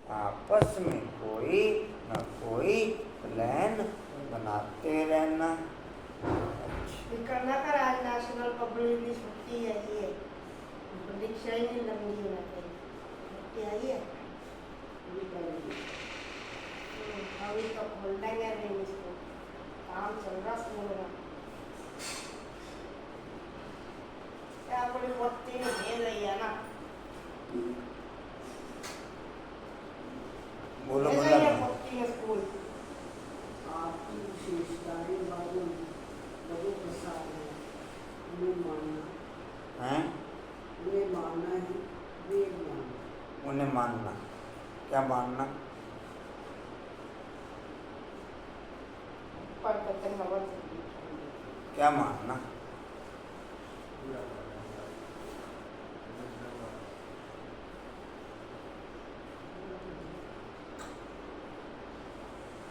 आपस में कोई न कोई प्लान बनाते रहना। करना कर आज नेशनल पब्लिक छुट्टी है ये परीक्षा ही नहीं लंबी होना चाहिए छुट्टी आई है अभी तो खोल देंगे नहीं इसको काम चल रहा स्कूल में क्या बड़ी बत्ती में भेज रही है ना बोलो बोलो बत्ती में स्कूल आपकी विशेषताएं बाबू प्रभु प्रसाद है उन्हें मानना हैं? उन्हें मानना है वेद मानना। उन्हें मानना क्या मानना? क्या मानना?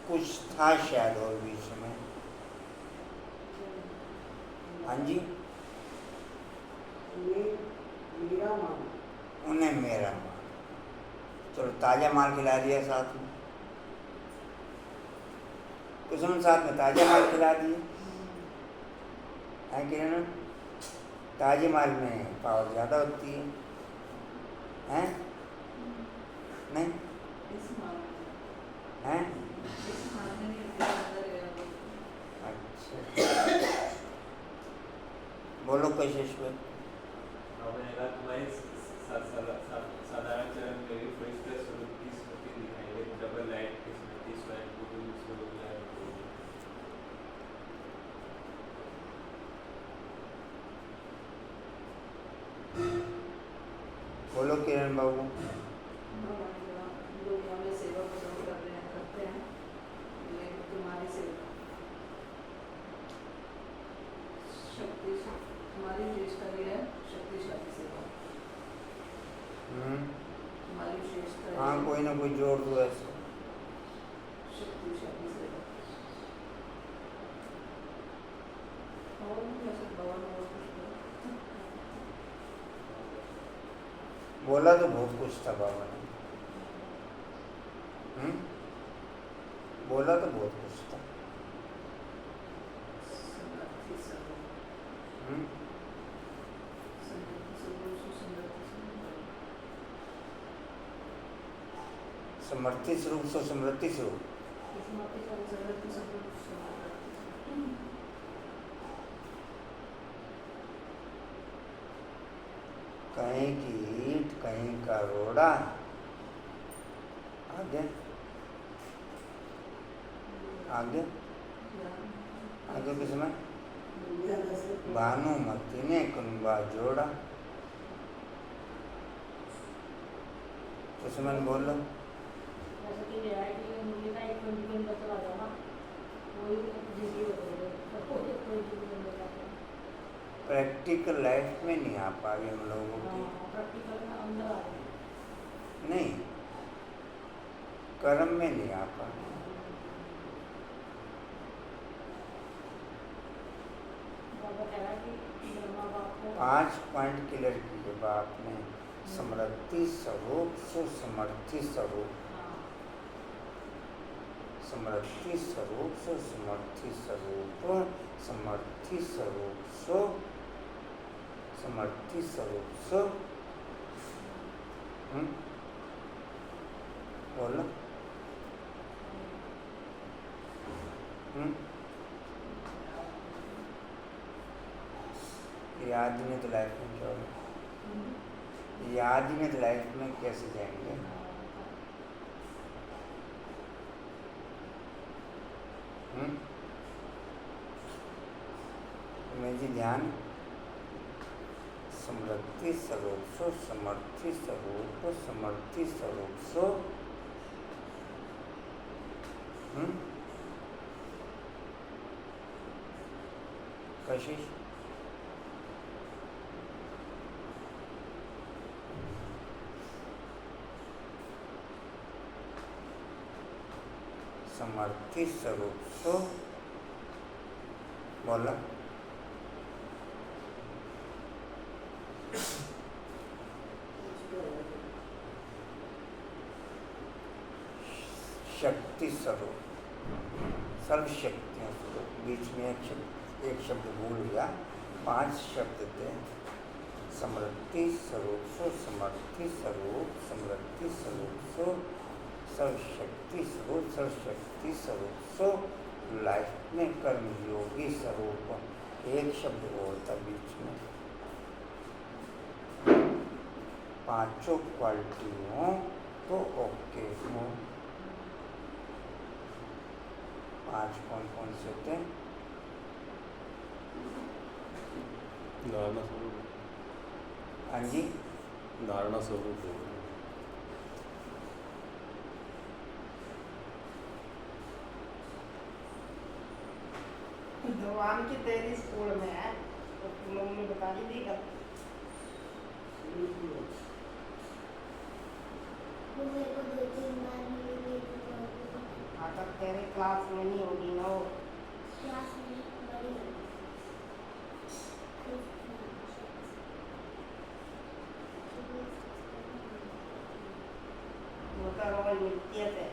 कुछ था शायद और बीच में। हाँ जी, मेरा मानना उन्हें मेरा माल। चलो ताज़ा माल खिला दिया साथ में, कुसुम साथ में ताज़ा माल खिला दिए है कि ना? ताजे माल में पावर ज़्यादा होती है, हैं? नहीं हैं? अच्छा, बोलो कोशिश में। साधारण चरण में भी फर्स्ट स्मृति स्मृति दिखाई दे डबल लाइट की स्मृति स्वयं को भी बोलो किरण बाबू। सेवा पसंद करते हैं तुम्हारी सेवा शक्ति तुम्हारी विशेषता भी है शक्तिशाली सेवा तुम्हारी विशेषता हाँ कोई ना कोई जोड़ दो ऐसे। शक्तिशाली सेवा और ऐसे भवन और बोला तो बहुत कुछ था बाबा ने। बोला तो बहुत कुछ था। समर्थि स्वरूप सो समृद्धि स्वरूप कहीं की ईंट कहीं का रोड़ा आगे आगे आगे किसमें भानुमती ने कुंबा जोड़ा। किसमें बोलो प्रैक्टिकल लाइफ में नहीं आ पाए हम लोगों की। नहीं, कर्म में नहीं आ पाए। 5 पॉइंट क्लियर किए बाप ने। समृद्धि स्वरूप सुसमर्थि स्वरूप समृद्धि स्वरूप सुसमर्थि स्वरूप समर्थि स्वरूप सो समर्थि स्वरूप सो बोलो याद नहीं तो लाइफ में क्या होगा? याद ही नहीं तो लाइफ में कैसे जाएंगे? मैं जी ध्यान समृद्धि स्वरूप सो समर्थि स्वरूप समर्थि स्वरूप सो कशिश समर्थि स्वरूप सो बोला शक्ति स्वरूप, सर्वशक्तियों स्वरूप। बीच में एक शब्द भूल गया, 5 शब्द थे। समृद्धि स्वरूप सो, समर्थि स्वरूप, समृद्धि स्वरूप सो, सर्वशक्ति स्वरूप, सर्वशक्ति स्वरूप सो, लाइफ में कर्मयोगी स्वरूप। एक शब्द और था बीच में। 5 क्वालिटी हो तो ओके हो। 5 कौन कौन से थे? धारणा स्वरूप, हाँ जी, धारणा स्वरूप हो। भगवान की तेरी स्कूल में है तो मम्मी बता ही दी कल। हाँ तब तेरे क्लास में नहीं होगी ना वो। वो तो रोज मिलती है।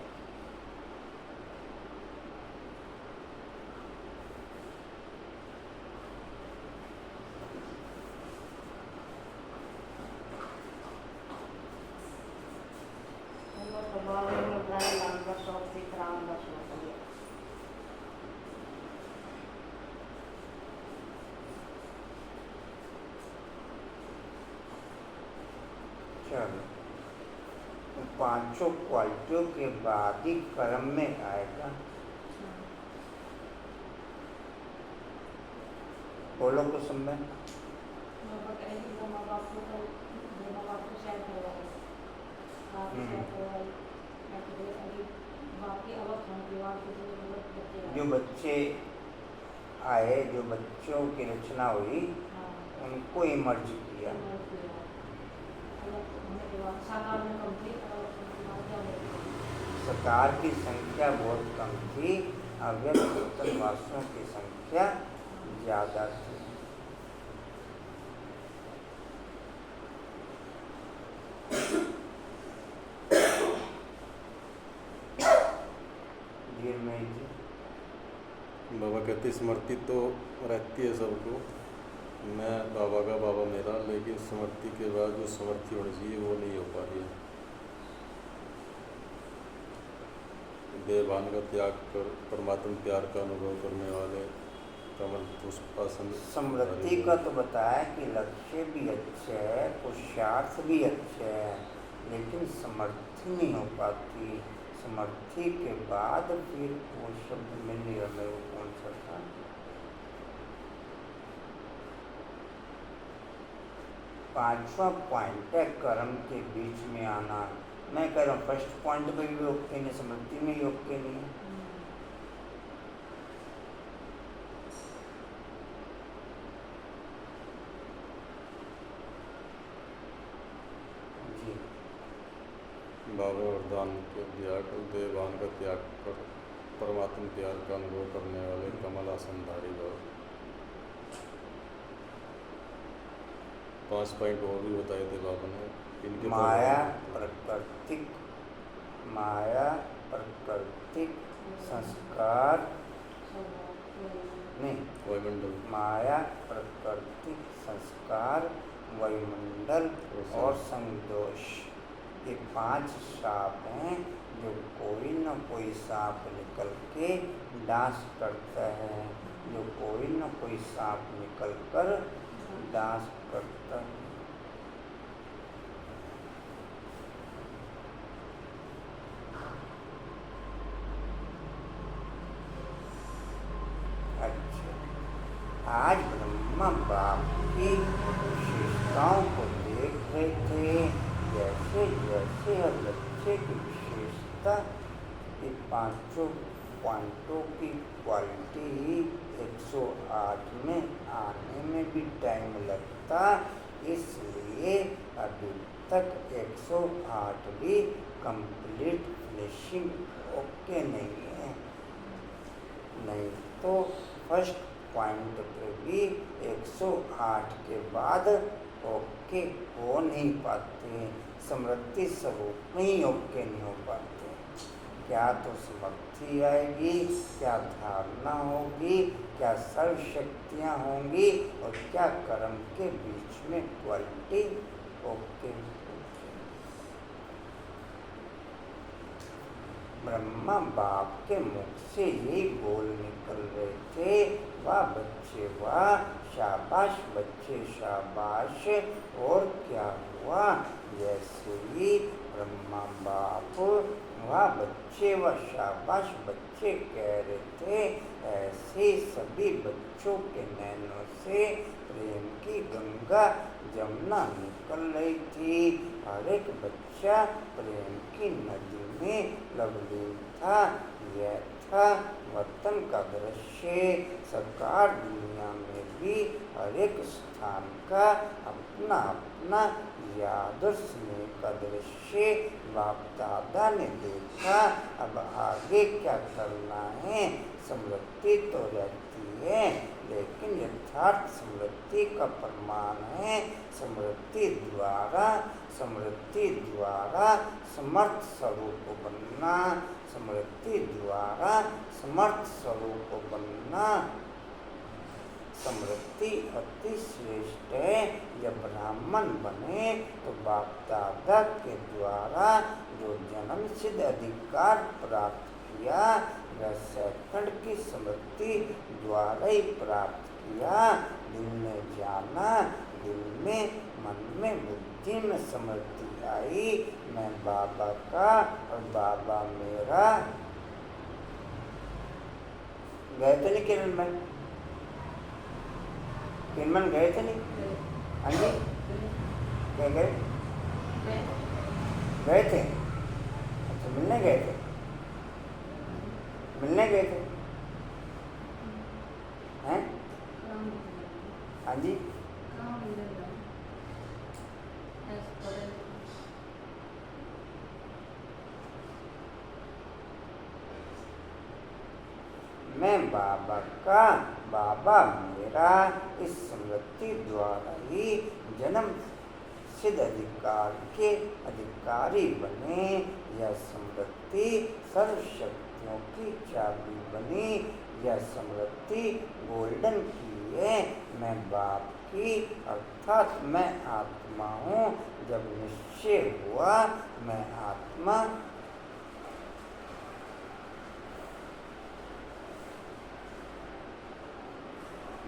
चलो, 5 क्वालिटियों के बाद ही कर्म में आएगा। बोलो कुछ समय। जो बच्चे आए, जो बच्चों की रचना हुई, उनको ही मर्ज किया। साकार की संख्या बहुत कम थी, अव्यक्त वासियों की संख्या ज्यादा थी। बाबा कहते स्मृति तो रहती है सबको, मैं बाबा का बाबा मेरा, लेकिन स्मृति के बाद जो स्मृति होनी चाहिए वो नहीं हो पा रही है। देवभान का त्याग कर परमात्मा प्यार का अनुभव करने वाले कमल पुष्पासन। समृद्धि का तो बताया कि लक्ष्य भी अच्छे है, पुरुषार्थ भी अच्छे है, लेकिन समर्थी नहीं हो पाती। समर्थी के बाद फिर वो शब्द मिल नहीं रहा मेरे को कौन सा था। पांचवा पॉइंट है कर्म के बीच में आना। मैं कह रहा हूँ फर्स्ट पॉइंट पे भी ओके नहीं, समृद्धि में ही ओके नहीं है। बाबा वरदान के त्याग कर, देवभान का त्याग कर परमात्मा प्यार का अनुभव करने वाले कमलासनधारी बाबा। 5 पॉइंट और भी बताए थे बाबा ने। इनके माया प्राकृतिक, माया प्राकृतिक संस्कार नहीं, वायुमंडल, माया प्राकृतिक संस्कार, वायुमंडल और संगदोष, ये 5 शाप हैं जो कोई न कोई सांप निकल के डांस करता है, जो कोई न कोई सांप निकल कर डांस करता है। अच्छा, आज ब्रह्मा बाप की विशेषताओं को देख रहे थे। जैसे जैसे हर बच्चे की विशेषता, ये 5 पॉइंटों की क्वालिटी 108 में आने में भी टाइम लगता, इसलिए अभी तक 108 भी कंप्लीट फिनिशिंग ओके नहीं है। नहीं तो फर्स्ट पॉइंट पे भी 108 के बाद ओके हो नहीं पाते, समृद्धि स्वरूप में ही ओके नहीं हो पाते। क्या तो समर्थी आएगी, क्या धारणा होगी, क्या सर्वशक्तियाँ होंगी और क्या कर्म के बीच में क्वालिटी। ओके। ब्रह्मा बाप के मुख से यही बोल निकल रहे थे, वाह बच्चे वाह, शाबाश बच्चे शाबाश। और क्या हुआ, जैसे ही ब्रह्मा बाप वाह बच्चे वाह शाबाश बच्चे कह रहे थे, ऐसे सभी बच्चों के नैनों से प्रेम की गंगा जमुना निकल रही थी। हर एक बच्चा प्रेम की नदी में लवलीन था। यह था वतन का दृश्य। सरकार दुनिया में भी हर एक स्थान का अपना अपना याद और स्नेह का दृश्य बाप दादा ने देखा। अब आगे क्या करना है, समृद्धि तो रहती है, लेकिन यथार्थ समृद्धि का प्रमाण है समृद्धि द्वारा समर्थ स्वरूप बनना। समृद्धि द्वारा समर्थ स्वरूप बनना। समृद्धि अति श्रेष्ठ है। जब ब्राह्मण बने तो बाप दादा के द्वारा जो जन्म सिद्ध अधिकार प्राप्त किया, वह सेकंड की समृद्धि द्वारा ही प्राप्त किया। दिल में जाना, दिल में मन में बुद्धि में समृद्धि आई, मैं बाबा का और बाबा मेरा। गए थे नहीं किरणमन? किरणमन गए थे नहीं? हाँ जी, क्या गए? गए थे? अच्छा, मिलने गए थे? मिलने गए थे? हैं? हाँ जी, मैं बाबा का, बाबा मेरा, इस समृद्धि द्वारा ही जन्म सिद्ध अधिकार के अधिकारी बने। यह समृद्धि सर्व शक्तियों की चाबी बनी। यह समृद्धि गोल्डन की है। मैं बाप की अर्थात मैं आत्मा हूँ। जब निश्चय हुआ मैं आत्मा,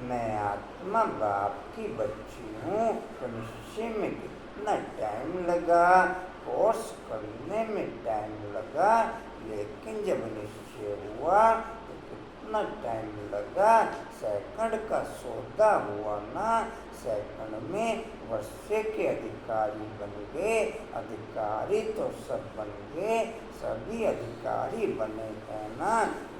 मैं आत्मा बाप की बच्ची हूँ, तो निश्चय में कितना टाइम लगा, कोर्स करने में टाइम लगा, लेकिन जब निश्चय हुआ तो कितना टाइम लगा। सेकंड का सौदा हुआ ना, सेकंड में वर्षे के अधिकारी बन गए। अधिकारी तो सब बन गए, सभी अधिकारी बने हैं ना,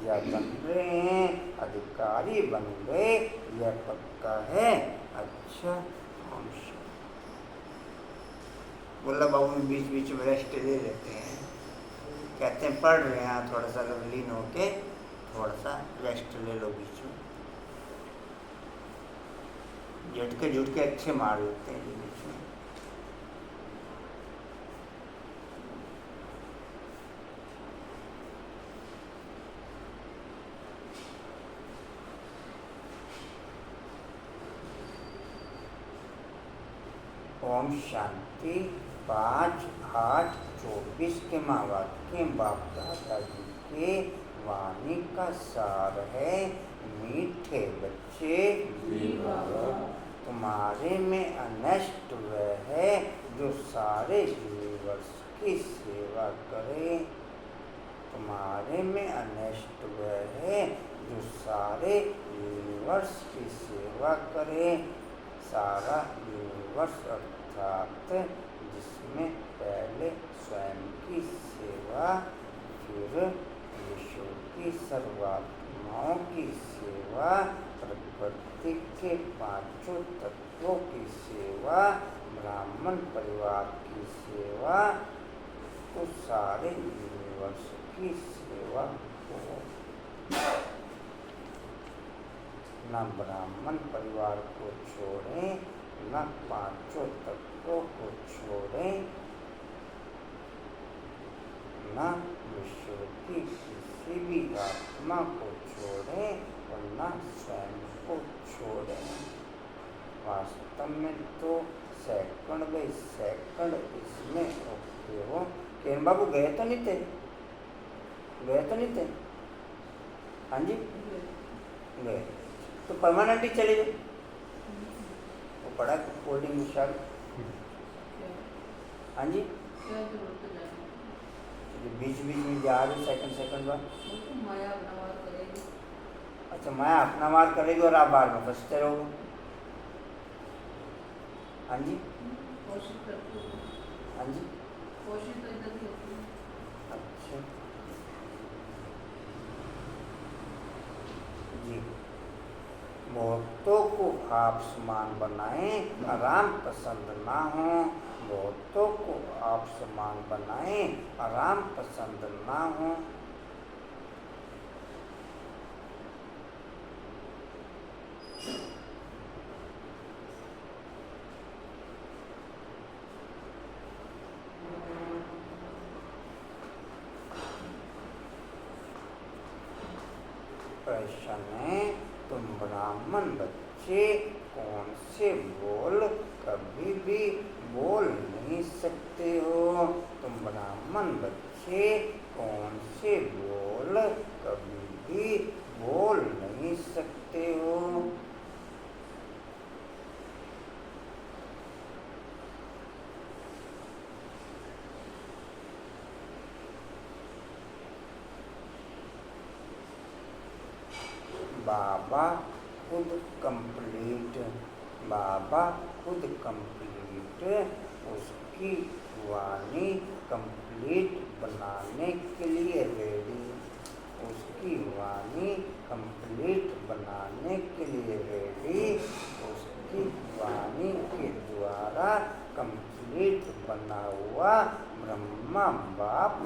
या बन रहे हैं, अधिकारी बन गए, यह पक्का है। अच्छा, बोला बाबू में बीच बीच में रेस्ट ले लेते हैं, कहते हैं पढ़ रहे हैं, थोड़ा सा लीन होके थोड़ा सा रेस्ट ले लो बीच में। झटके अच्छे मार लेते हैं बीच में। ओम शांति। 5/8/24 के महावाक्य बाप दादा जी के वाणी का सार है। मीठे बच्चे, तुम्हारे में अनष्ट वह है जो सारे यूनिवर्स की सेवा करे। तुम्हारे में अनष्ट वह है जो सारे यूनिवर्स की सेवा करे। सारा यूनिवर्स अर्थात जिसमें पहले स्वयं की सेवा, फिर विश्व की सर्वात्माओं की सेवा, प्रकृति के पांचों तत्वों की सेवा, ब्राह्मण परिवार की सेवा, तो सारे यूनिवर्स की सेवा हो। न ब्राह्मण परिवार को छोड़ें, न पांचों तत्वों को छोड़ें, न विश्व की अंतरात्मा को छोड़ें वरना स्वयं को छोड़ें। वास्तव में तो सेकंड बाई सेकंड इसमें ओके हो। किरण बाबू गए तो नहीं थे? गए तो नहीं थे? हाँ जी गए तो परमानेंट ही चले गए। वो पड़ा कोल्डिंग विशाल। हाँ जी क्या जरूरत है जाने की? बीच बीच में जा रहे सेकंड बाद। वो तो माया अपना वार करेगी। अच्छा माया अपना वार करेगी और आप बार में फंसते रहोगे। हाँ जी कोशिश करती हूँ। हाँ जी कोशिश तो इधर ही होती है। अच्छा जी। बहुतों को आप समान बनाएं, आराम पसंद ना हो। बहुतों को आप समान बनाएं, आराम पसंद ना हो। प्रश्न है, तुम ब्राह्मण बच्चे कौन से बोल कभी भी बोल नहीं सकते हो? तुम ब्राह्मण बच्चे कौन से बोल कभी भी बोल नहीं सकते हो? बाबा खुद कंप्लीट, बाबा खुद कंप्लीट, उसकी वाणी कंप्लीट बनाने के लिए रेडी, उसकी वाणी कंप्लीट बनाने के लिए रेडी, उसकी वाणी के द्वारा कंप्लीट बना हुआ ब्रह्मा बाप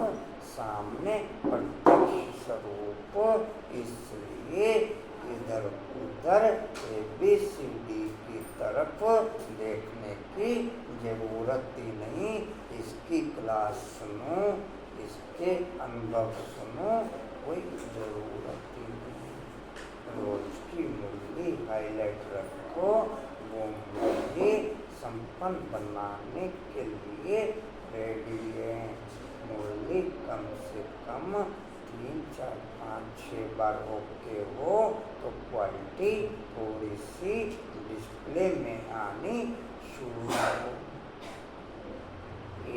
सामने प्रत्यक्ष स्वरूप, इसलिए इधर उधर ABCD की तरफ देखने की जरूरत ही नहीं। इसकी क्लास सुनो, इसके अनुभव सुनो, कोई जरूरत ही नहीं। रोज की मुरली हाईलाइट रखो, वो मुरली संपन्न बनाने के लिए रेडी है। मुरली कम से कम 3, 4, 5, 6 बार ओके हो तो क्वालिटी थोड़ी सी डिस्प्ले में आनी शुरू हो।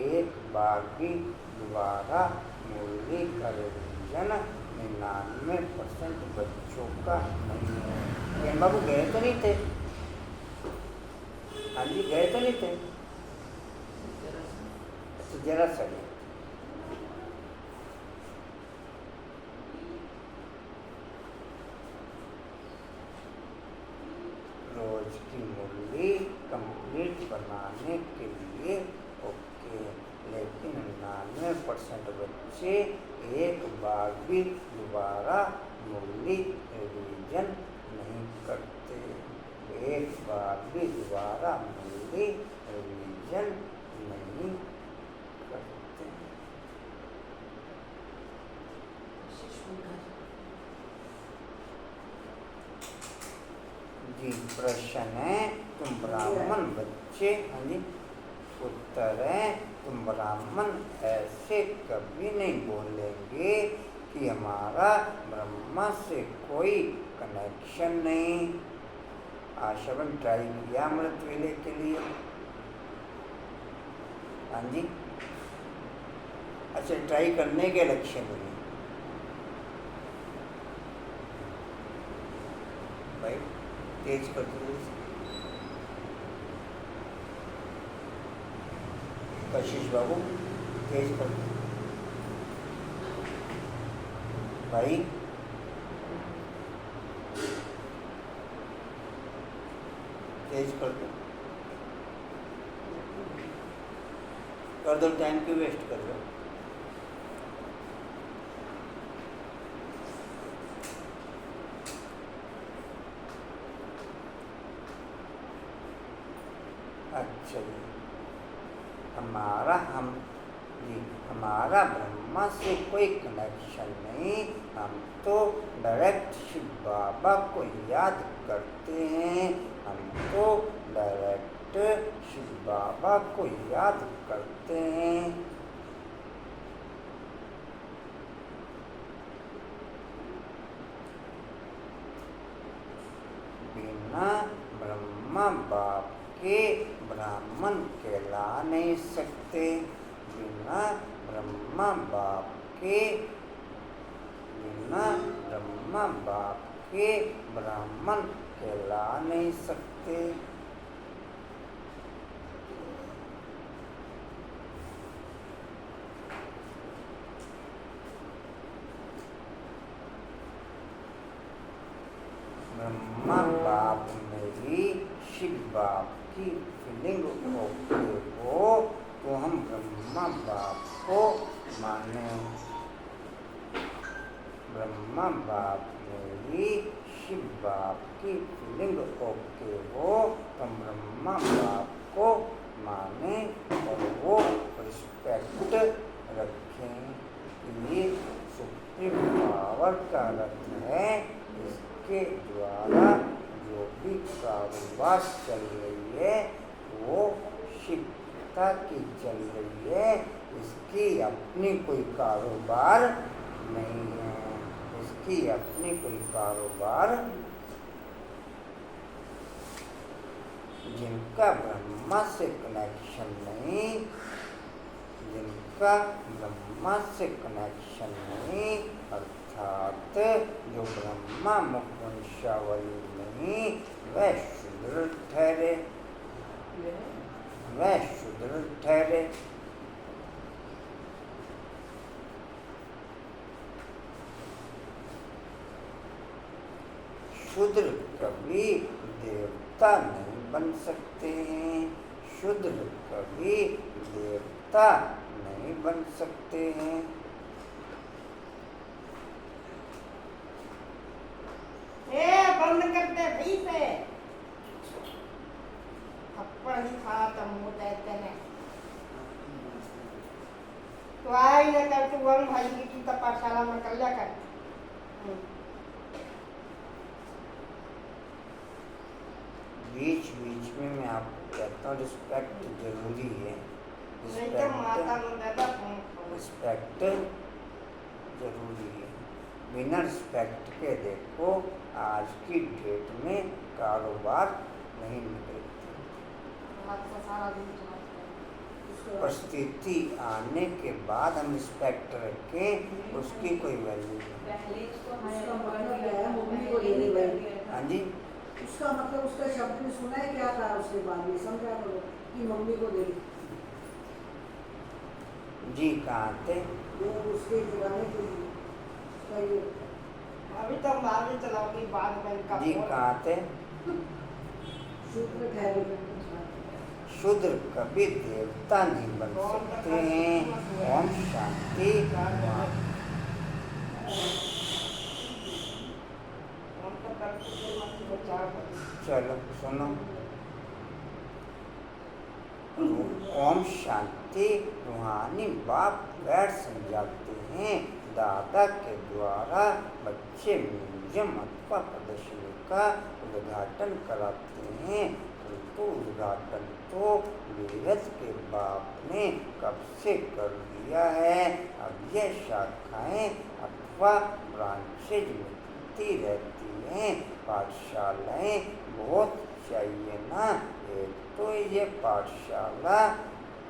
एक बार भी दोबारा मुरली का रिवीजन 99% बच्चों का नहीं है। ये बाबू गए तो नहीं थे? हाँ जी गए तो नहीं थे? तो जरा सा गए। रोज की मुरली कंप्लीट बनाने के लिए ओके, लेकिन 99% बच्चे एक बार भी दोबारा मुरली रिवीजन नहीं करते। एक बार भी दोबारा मुरली रिवीजन नहीं करते। जी प्रश्न है, तुम ब्राह्मण बच्चे, हाँ जी उत्तर है, तुम ब्राह्मण ऐसे कभी नहीं बोलेंगे कि हमारा ब्रह्मा से कोई कनेक्शन नहीं। आश्रम ट्राई किया अमृत वेले के लिए? हाँ जी अच्छा ट्राई करने के लक्ष्य में भाई तेज कर दो। कशिश बाबू तेज कर दो भाई। तेज कर दो, कर दो, टाइम क्यों वेस्ट कर दो। अच्छा जी हमारा ब्रह्म ब्रह्मा से कोई कनेक्शन नहीं, हम तो डायरेक्ट शिव बाबा को याद करते हैं, हम तो डायरेक्ट शिव बाबा को याद करते हैं। बिना ब्रह्मा बाप के ब्राह्मण कहला नहीं सकते, बिना ब्रह्मा बाप के ब्राह्मण कहला नहीं सकते। ब्रह्मा बाप में ही शिव बाप की फीलिंग ओके हो तो हम ब्रह्मा बाप को माने। ब्रह्मा बाप में ही शिव बाप की फीलिंग ओके हो तो हम ब्रह्मा बाप को माने और वो रिस्पेक्ट रखें। ये सुप्रीम पावर का अर्थ है। इसके द्वारा जो भी कारोबार चल रही है वो शिवता की चल रही है, इसकी अपनी कोई कारोबार नहीं है, इसकी अपनी कोई कारोबार। जिनका ब्रह्मा से कनेक्शन नहीं, जिनका ब्रह्मा से कनेक्शन नहीं, अर्थात जो ब्रह्मा मुख वंशावली नहीं, वह शूद्र ठहरे, वह शूद्र ठहरे। शूद्र कभी देवता नहीं बन सकते हैं, शूद्र कभी देवता नहीं बन सकते हैं। बंद करते भाई से थप्पड़ ही खा तो मुंह देते हैं। तो आई न कर तू वन भाई की तो पाठशाला में कर लिया कर। बीच बीच में मैं आपको कहता हूँ रिस्पेक्ट जरूरी है, रिस्पेक्ट जरूरी है। बिना रिस्पेक्ट के देखो आज की डेट में कारोबार नहीं निकलते। परिस्थिति आने के बाद हम रिस्पेक्ट रखें, उसकी कोई वैल्यू नहीं। हाँ जी, उसका मतलब उसका शब्द में सुना है क्या था, उसके बाद में समझा करो कि मम्मी को दे जी। कहाँ थे वो उसके जगाने के लिए अभी तो आगे चलाओगी बाद में इनका जी। कहाँ थे? शूद्र ठहरे, शूद्र कभी देवता नहीं बन सकते हैं। ओम शांति। चलो सुनो, ओम शांति रूहानी बाप बैठ समझाते हैं। दादा के द्वारा बच्चे म्यूजियम अथवा प्रदर्शनी का उद्घाटन कराते हैं, परंतु उद्घाटन तो वेद के बाप ने कब से कर दिया है। अब यह शाखाएं अथवा ब्रांचेज मिलती रहती हैं। पाठशालाएं बहुत चाहिए ना। एक तो ये पाठशाला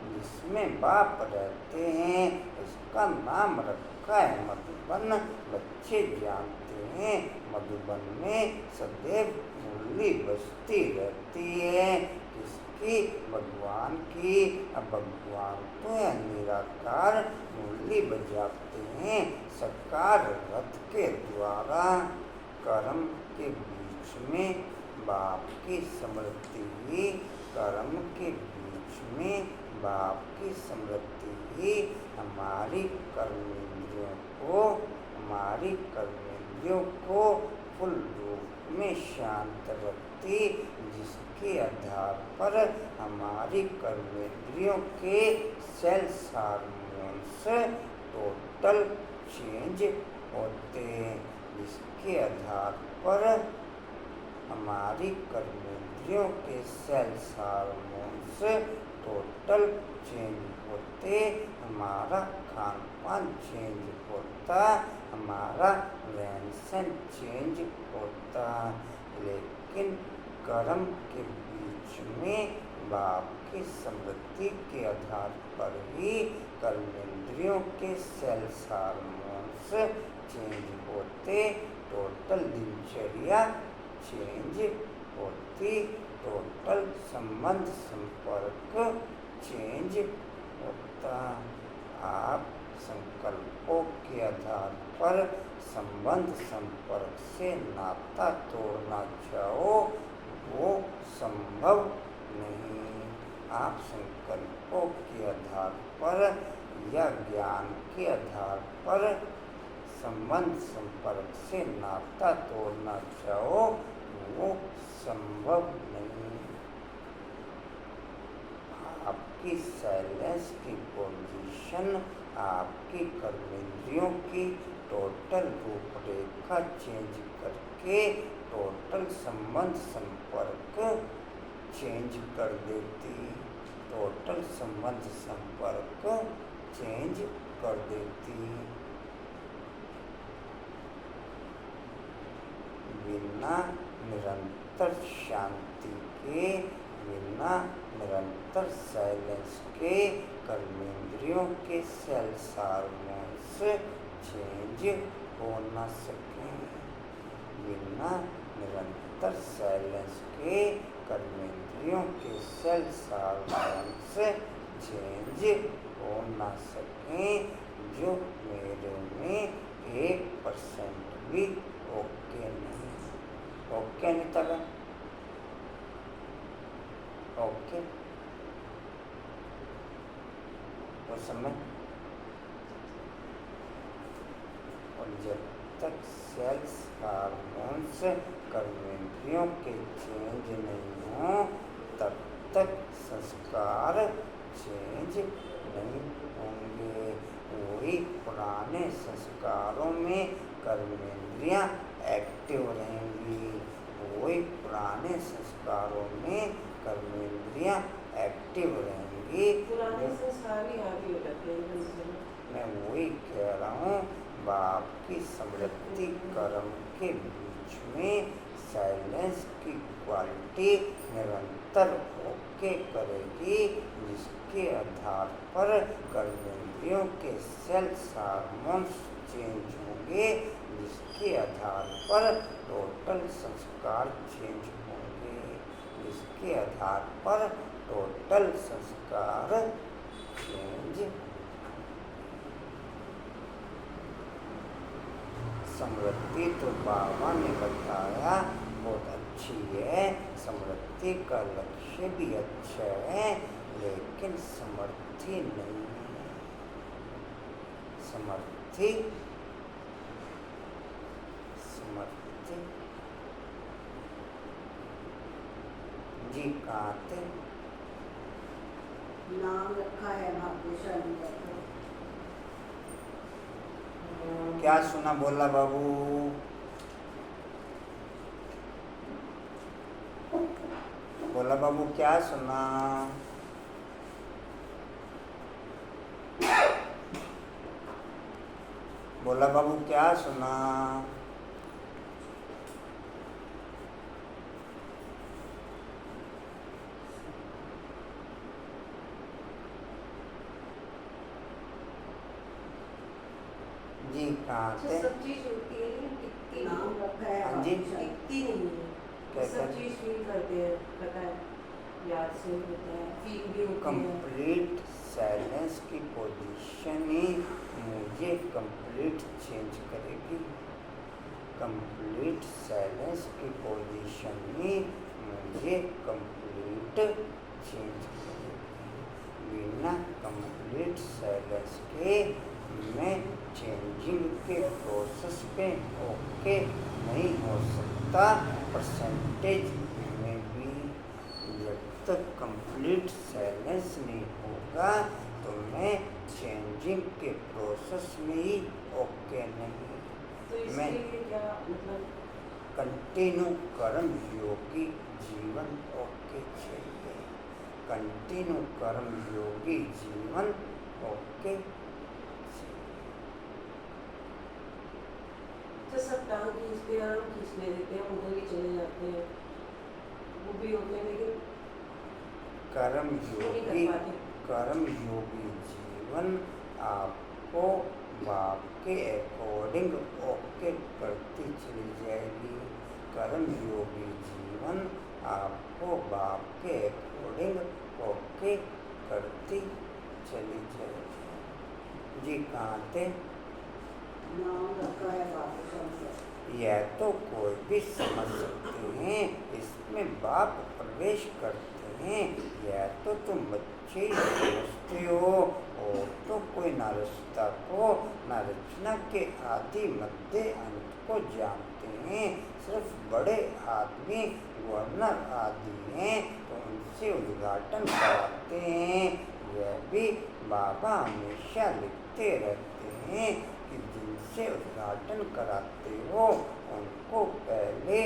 जिसमें बाप रहते हैं, इसका नाम रखा है मधुबन। बच्चे जानते हैं मधुबन में सदैव मुरली बजती रहती है। किसकी? भगवान की। अब भगवान तो है निराकार, मुरली बजाते हैं साकार रथ के द्वारा। कर्म के बीच में बाप की स्मृति ही, कर्म के बीच में बाप की स्मृति ही हमारी कर्मेंद्रियों को फुल रूप में शांत रखती, जिसके आधार पर हमारी कर्मेंद्रियों के cells hormones total total change होते, जिसके आधार पर हमारी कर्मेंद्रियों के सेल्स हार्मोन्स टोटल चेंज होते, हमारा खान पान चेंज होता, हमारा रहन सहन चेंज होता। लेकिन कर्म के बीच में बाप की स्मृति के आधार पर ही कर्मेंद्रियों के सेल्स हार्मोन्स चेंज होते, टोटल दिनचर्या चेंज होती, टोटल संबंध संपर्क चेंज होता। आप संकल्पों के आधार पर संबंध संपर्क से नाता तोड़ना चाहो, वो संभव नहीं। आप संकल्पों के आधार पर या ज्ञान के आधार पर संबंध संपर्क से नाता तोड़ना चाहो, वो संभव नहीं। आपकी साइलेंस की पोजीशन आपकी कर्मेंद्रियों की टोटल रूपरेखा चेंज करके टोटल संबंध संपर्क चेंज कर देती, टोटल संबंध संपर्क चेंज कर देती। बिना निरंतर शांति के, बिना निरंतर साइलेंस के कर्मेंद्रियों के सेल्स हार्मोन्स चेंज हो न सके। बिना निरंतर साइलेंस के कर्मेंद्रियों के सेल्स हार्मोन्स चेंज हो न सके, जो मेरे में 1% भी ओके नहीं। ओके नहीं तब ओके उस समय। और जब तक सेल्स हार्मोन्स कर्मेंद्रियों के चेंज नहीं हो, तब तक संस्कार चेंज नहीं होंगे। वही पुराने संस्कारों में कर्मेंद्रियां एक्टिव रहेंगी, वही पुराने संस्कारों में कर्मेंद्रियां एक्टिव रहेंगी। पुराने संस्कार ही हावी हो जाते हैं। मैं वही कह रहा हूँ, बाप की स्मृति कर्म के बीच में साइलेंस की क्वालिटी निरंतर ओके करेगी, जिसके आधार पर कर्मेंद्रियों के सेल्स हार्मोन्स चेंज होंगे, जिसके आधार पर टोटल संस्कार चेंज होंगे, जिसके आधार पर टोटल संस्कार चेंज। स्मृति तो बाबा ने बताया बहुत अच्छी है, स्मृति का लक्ष्य भी अच्छा है, लेकिन समर्थी नहीं है। समर्थी समर्थी जी कहाँ थे? नाम रखा है भाग्यशाली का। क्या सुना बोला बाबू? बोला बाबू क्या सुना? बोला बाबू क्या सुना? जी कहाँ थे? सब चीज होती है लेकिन टिकती नाम नहीं। रखा है हाँ जी। भाग्यशाली। टिकती नहीं है। क्या सब चीज फील करते हैं, पता है, याद से होता है, फील भी होते हैं। कंप्लीट साइलेंस की पोजीशन ही मुझे कंप्लीट चेंज करेगी। कंप्लीट साइलेंस की पोजीशन ही मुझे कंप्लीट चेंज करेगी। बिना कंप्लीट साइलेंस के मैं चेंजिंग के प्रोसेस पे ओके नहीं हो सकता। परसेंटेज में भी जब तक कंप्लीट साइलेंस नहीं होगा, तुम्हें चेंजिंग के प्रोसेस में ही ओके नहीं। तो इसके मैं लिए क्या मतलब कंटिन्यू कर्म योगी जीवन ओके चाहिए। कंटिन्यू कर्म योगी जीवन ओके चाहिए। तो सब टांग खींचते हैं, खींच ले देते हैं, उधर ही चले जाते हैं, वो भी होते हैं लेकिन कर्म नहीं योगी कर पाते। कर्म योगी जीवन आपको बाप के अकॉर्डिंग ओके करती चली जाएगी। कर्म योगी जीवन आपको बाप के अकॉर्डिंग ओके करती चली जाएगी। जी कहाँ थे? नाम रखा है बाप का। यह तो कोई भी समझ सकते हैं, इसमें बाप प्रवेश करते हैं। यह तो तुम बच्चे ही समझते हो, और तो कोई ना रचता को ना रचना के आदि मध्य अंत को जानते हैं। सिर्फ बड़े आदमी गवर्नर आदि हैं तो उनसे उद्घाटन कराते हैं। यह भी बाबा हमेशा लिखते रहते हैं कि जिनसे उद्घाटन कराते हो उनको पहले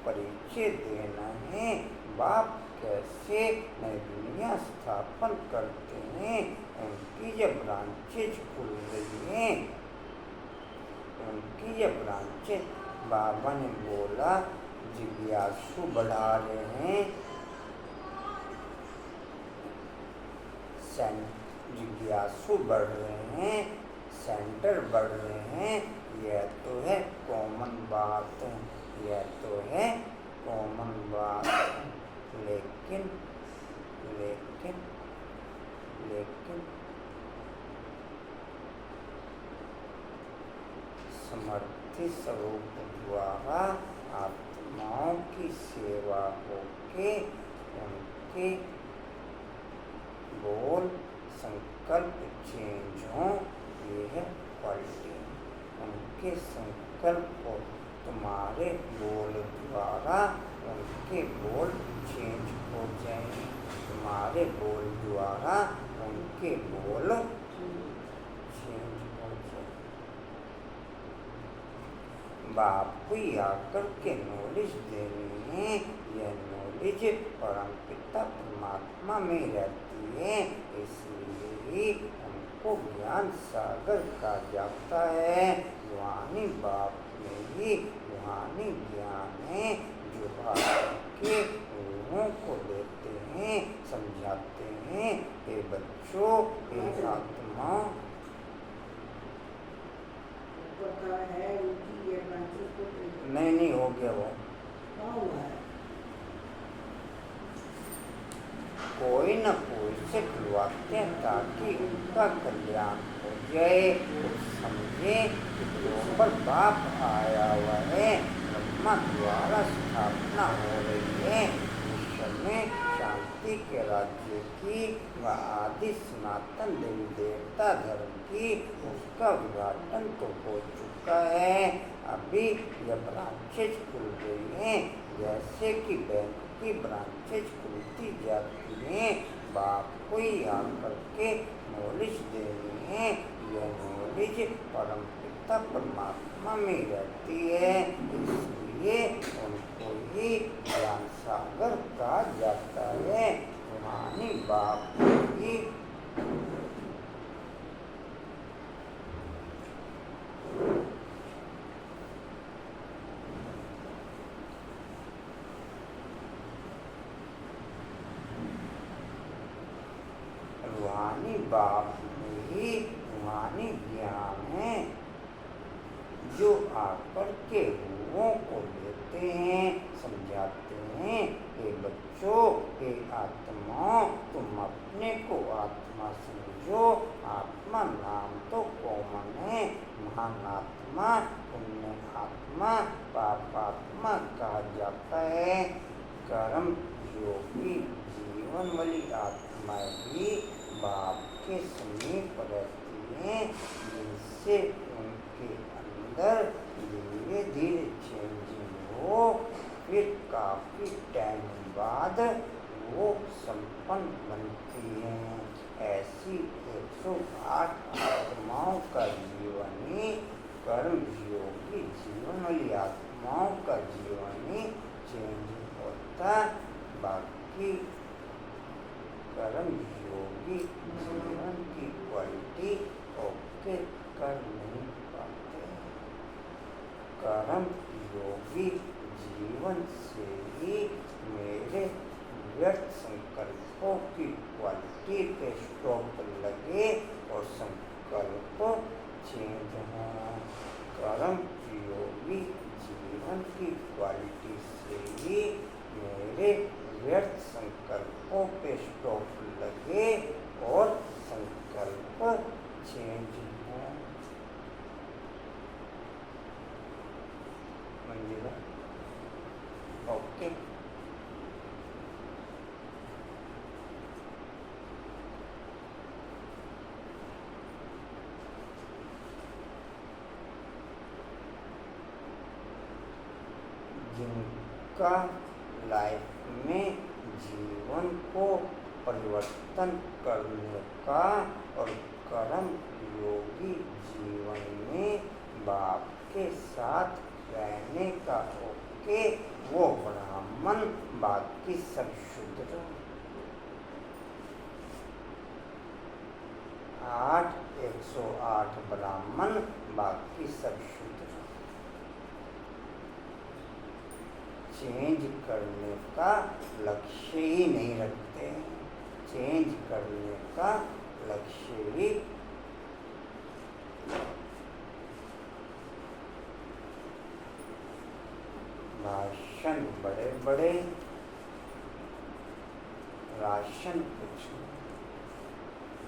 परिचय देना है। बाप कैसे नई दुनिया स्थापन करते हैं, उनकी जब ब्रांचेज खुल रही हैं, उनकी जब ब्रांचेज बाबा ने बोला जिज्ञासु बढ़ा रहे हैं, जिज्ञासु बढ़ रहे हैं, सेंटर बढ़ रहे हैं। यह तो है कॉमन बात, यह तो है कॉमन बात। लेकिन लेकिन लेकिन समर्थी स्वरूप द्वारा आत्माओं की सेवा होके उनके बोल संकल्प चेंज हों, ये है क्वालिटी। उनके संकल्प को तुम्हारे बोल द्वारा उनके बोल चेंज हो जाएंगे। तुम्हारे बोल द्वारा उनके बोल चेंज हो जाए। बाप को ही आकर के नॉलेज देनी है। यह नॉलेज परमपिता परमात्मा में रहती है, इसलिए ही उनको ज्ञान सागर कहा जाता है। रूहानी बाप में ही रूहानी ज्ञान है जो आकर के रूहों को लेते हैं, समझाते हैं। हे बच्चों, हे आत्मा, पता है उनकी ये ब्रांचेस को नहीं हो गया वो। क्या हुआ है? कोई न कोई से खुलवाते हैं ताकि उनका कल्याण हो जाए। तो समझे कि पर बाप आया हुआ है, ब्रह्मा द्वारा स्थापना हो रही है विश्व में शांति के राज्य की व आदि सनातन देवी देवता धर्म की। उसका उद्घाटन तो हो चुका है। अभी यह ब्रांचेज खुल रही हैं, जैसे कि बैंक की ब्रांचेज खुलती जाती हैं। बाप को ही आकर के नॉलेज देनी है। यह नॉलेज परम पिता परमात्मा में रहती है, इसलिए उनको ही ज्ञान सागर कहा जाता है। रूहानी बाप ही रूहानी बाप में ही रूहानी ज्ञान है जो आकर के रूहों को लेते हैं, समझाते हैं। हे बच्चों, हे आत्माओं, तुम अपने को आत्मा समझो। आत्मा नाम तो कॉमन है। महान आत्मा, पुण्य आत्मा, पापात्मा कहा जाता है। कर्म योगी जीवन वाली आत्मा भी बाप के समीप रहती हैं, जिनसे उनके अंदर धीरे धीरे चेंजिंग हो, फिर काफ़ी टाइम बाद वो संपन्न बनती हैं। ऐसी एक 8 आत्माओं का जीवन ही कर्म योगी जीवन वाली आत्माओं का जीवन ही चेंज होता, बाकी कर्म योगी जीवन की क्वालिटी ओके कर नहीं पाते। कर्म योगी जीवन से ही मेरे व्यर्थ संकल्पों की क्वालिटी पे स्टॉप लगे और संकल्प चेंज हों। कर्म योगी जीवन की क्वालिटी से ही मेरे व्यर्थ संकल्पों पे स्टॉप लगे और संकल्प चेंज हों। मंजिला ओके। जिनका लाइफ में जीवन को परिवर्तन करने का और कर्म योगी जीवन में बाप के साथ रहने का ओके, वो ब्राह्मण, बाकी सब शूद्र। 108 ब्राह्मण, बाकी सब शूद्र। चेंज करने का लक्ष्य ही नहीं रखते, चेंज करने का लक्ष्य ही भाषण बड़े बड़े, राशन कुछ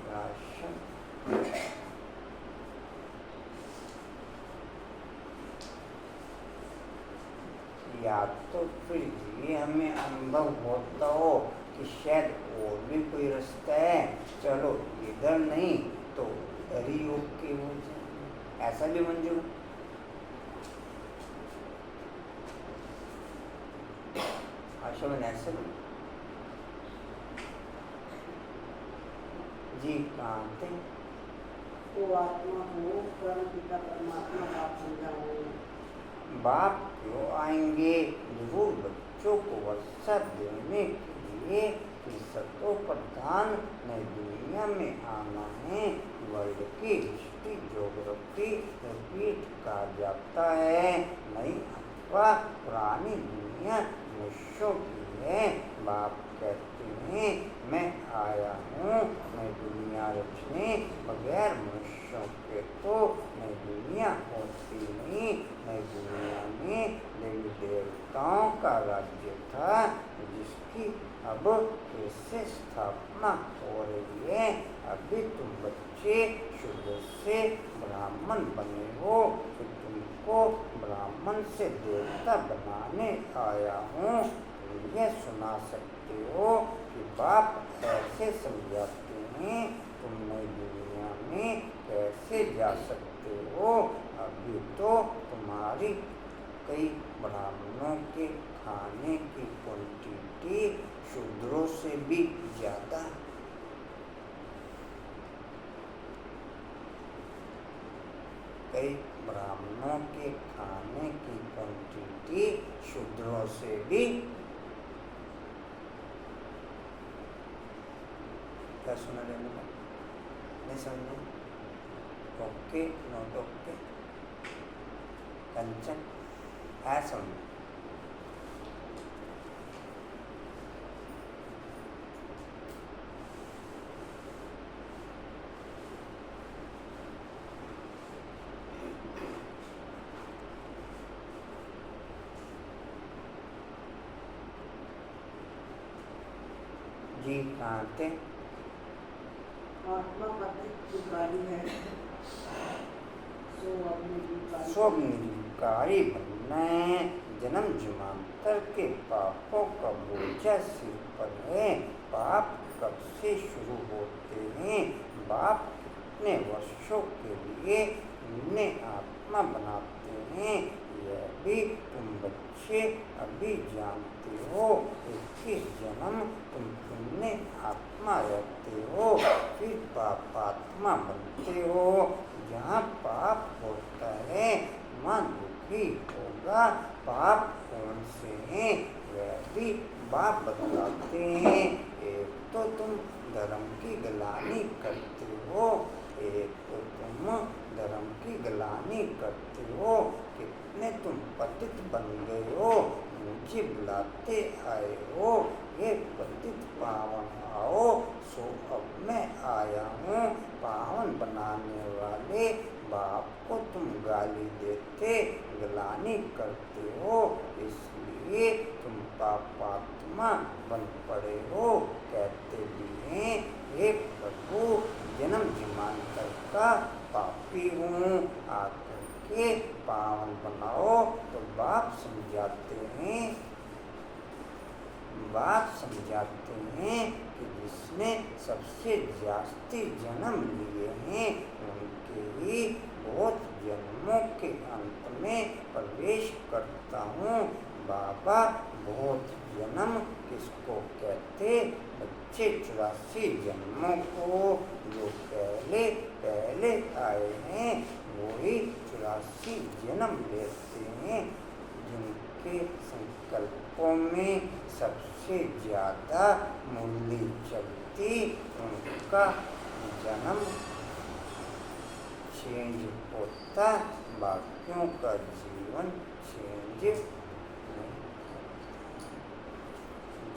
राशन या तो फिर ये हमें अनुभव होता हो कि शायद और भी कोई रास्ता है, चलो इधर नहीं तो उधर ही ओके हो जाए, ऐसा भी मंजूर। आशा ऐसे जी कहाँ थे? तो आत्मा हो परम पिता परमात्मा बाप समझाओ। बाप क्यों आएंगे? जरूर बच्चों को वर्षा देने के लिए कि सतो प्रधान नई दुनिया में आना है। वर्ल्ड की हिस्ट्री ज्योग्राफी रिपीट कहा जाता है, नई अथवा पुरानी दुनिया मनुष्यों की है। बाप कहते हैं मैं आया हूँ नई दुनिया रचने, बगैर मनुष्यों के तो नई दुनिया होती नहीं। नई दुनिया में देवी देवताओं का राज्य था, जिसकी अब कैसे स्थापना हो रही है। अभी तुम बच्चे शुद्ध से ब्राह्मण बने हो, तो तुमको ब्राह्मण से देवता बनाने आया हूँ। यह सुना सकते हो कि बाप ऐसे समझाते हैं, तुम नई दुनिया में कैसे जा सकते हो। अभी तो तुम्हारी कई ब्राह्मणों के खाने की क्वांटिटी शूद्रों से भी ज़्यादा। कई ब्राह्मणों के खाने की क्वांटिटी शूद्रों से भी। क्या सुना लेने का नहीं समझे? ओके नोट ओके कंचन है समझ। जी कहाँ थे? आत्मा पतितकारी है, स्वनिर्विकारी बनना है। जन्म जन्मांतर के पापों का बोझा सिर पर है। पाप कब से शुरू होते हैं? बाप कितने वर्षों के लिए इन्हें आत्मा बनाते हैं? यह भी तुम बच्चे अभी जानते हो, 21 जन्म तुम पुण्य आत्मा रहते हो, फिर पापात्मा बनते हो। जहाँ पाप होता है वहाँ दुखी होगा। पाप कौन से हैं वह भी बाप बतलाते हैं। एक तो तुम धर्म की गलानी करते हो, एक तो तुम धर्म की गलानी करते हो। कितने तुम पतित बन गए हो, मुझे बुलाते आए हो, ये पतित पावन आओ। सो अब मैं आया हूँ पावन बनाने वाले। बाप को तुम गाली देते गलानी करते हो, इसलिए तुम पापात्मा बन पड़े हो। कहते भी हैं हे प्रभु जन्म जन्मांतर का पापी हूँ, आकर के पावन बनाओ। तो बाप समझाते हैं, बाप समझाते हैं कि जिसने सबसे जास्ती जन्म लिए हैं उनके ही बहुत जन्मों के अंत में प्रवेश करता हूँ। बाबा बहुत जन्म किसको कहते? बच्चे 84 जन्मों को जो पहले पहले आए हैं वही 84 जन्म लेते हैं। जिनके संकल्पों में सबसे ज़्यादा मुरली चलती उनका जन्म चेंज होता, बाकियों का जीवन चेंज नहीं।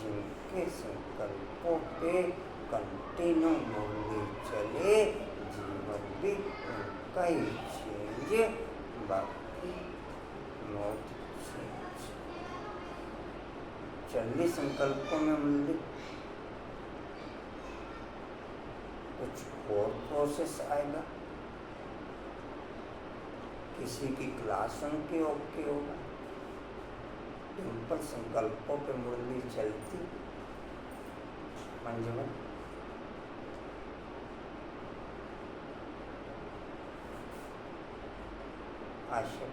जिनके संकल्पों पे कंटिन्यू मुरली चले जीवन भी उनका ही चेंज, बाकी नॉट चेंज। चलिए संकल्पों में मुरली कुछ और प्रोसेस आएगा। किसी की क्लास सुन के ओके होगा, सिंपल संकल्पों पे मुरली चलती। मंजूर आशा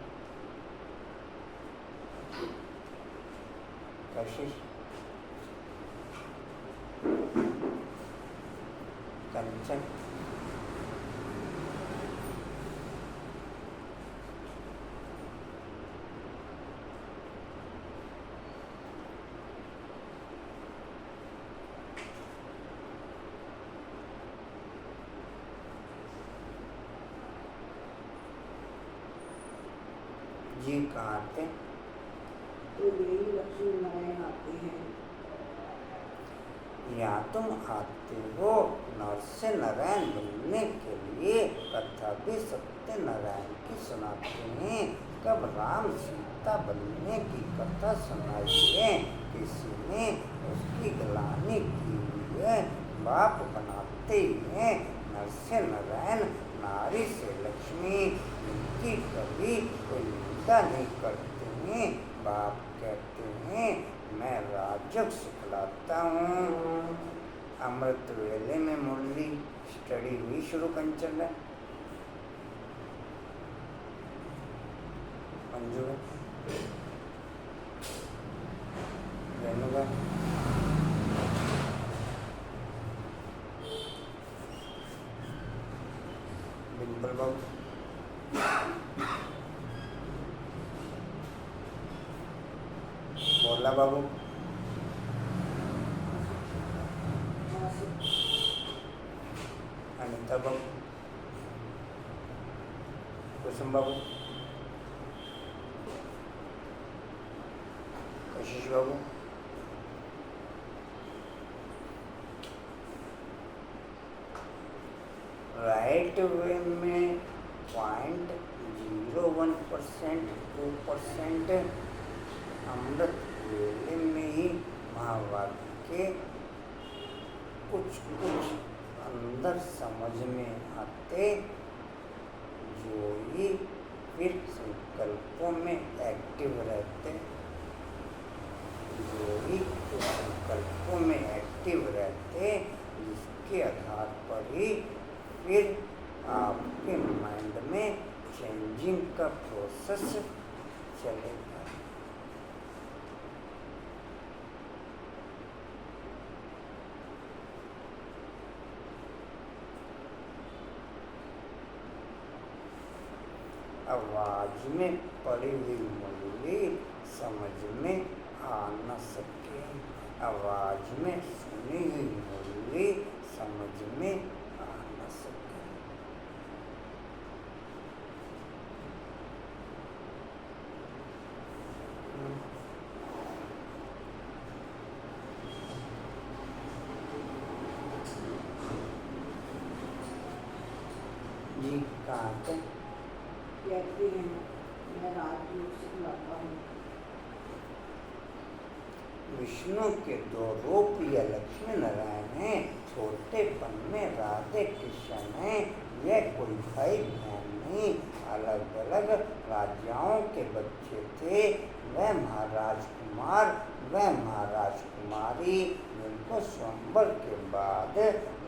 कशिश कंचन जी कहाँ आते? तो यही लक्ष्मी नारायण आते हैं। यहाँ तुम आते हो नर से नारायण बनने के लिए। कथा भी सत्यनारायण की सुनाते हैं। कब राम सीता बनने की कथा सुनाई है, किसी ने उसकी गलानी की हुई है। बाप बनाते हैं नर से नारायण, नारी से लक्ष्मी, इनकी कभी कोई निंदा नहीं करते हैं। बाप कहते हैं मैं राजक सिखलाता हूँ। अमृत वेले में मुरली स्टडी हुई शुरू कंचन है। मंजूर रेणुका डिम्पल बाबू बोला बाबू अनिता बाबू कुसुम बाबू कशिश बाबू राइट वे में 0.01% 2% अमृत वेले में ही महावाक्य के कुछ कुछ अंदर समझ में आते, जो ही फिर संकल्पों में एक्टिव रहते, जो ही संकल्पों में एक्टिव रहते, जिसके आधार पर ही फिर आपके माइंड में चेंजिंग का प्रोसेस चलेगा। आवाज में पड़ी हुई मुरली समझ में आ न सके, आवाज में सुनी हुई मुरली समझ में आ न सके। जी कहाँ पे? कहती हैं मैं राजयोग से बुलाता हूँ। विष्णु के दो रूप या लक्ष्मी नारायण हैं, छोटेपन में राधे कृष्ण हैं। यह कोई भाई बहन नहीं, अलग अलग राजाओं के बच्चे थे। वह महाराज कुमार, वह महाराज कुमारी, जिनको स्वयंवर के बाद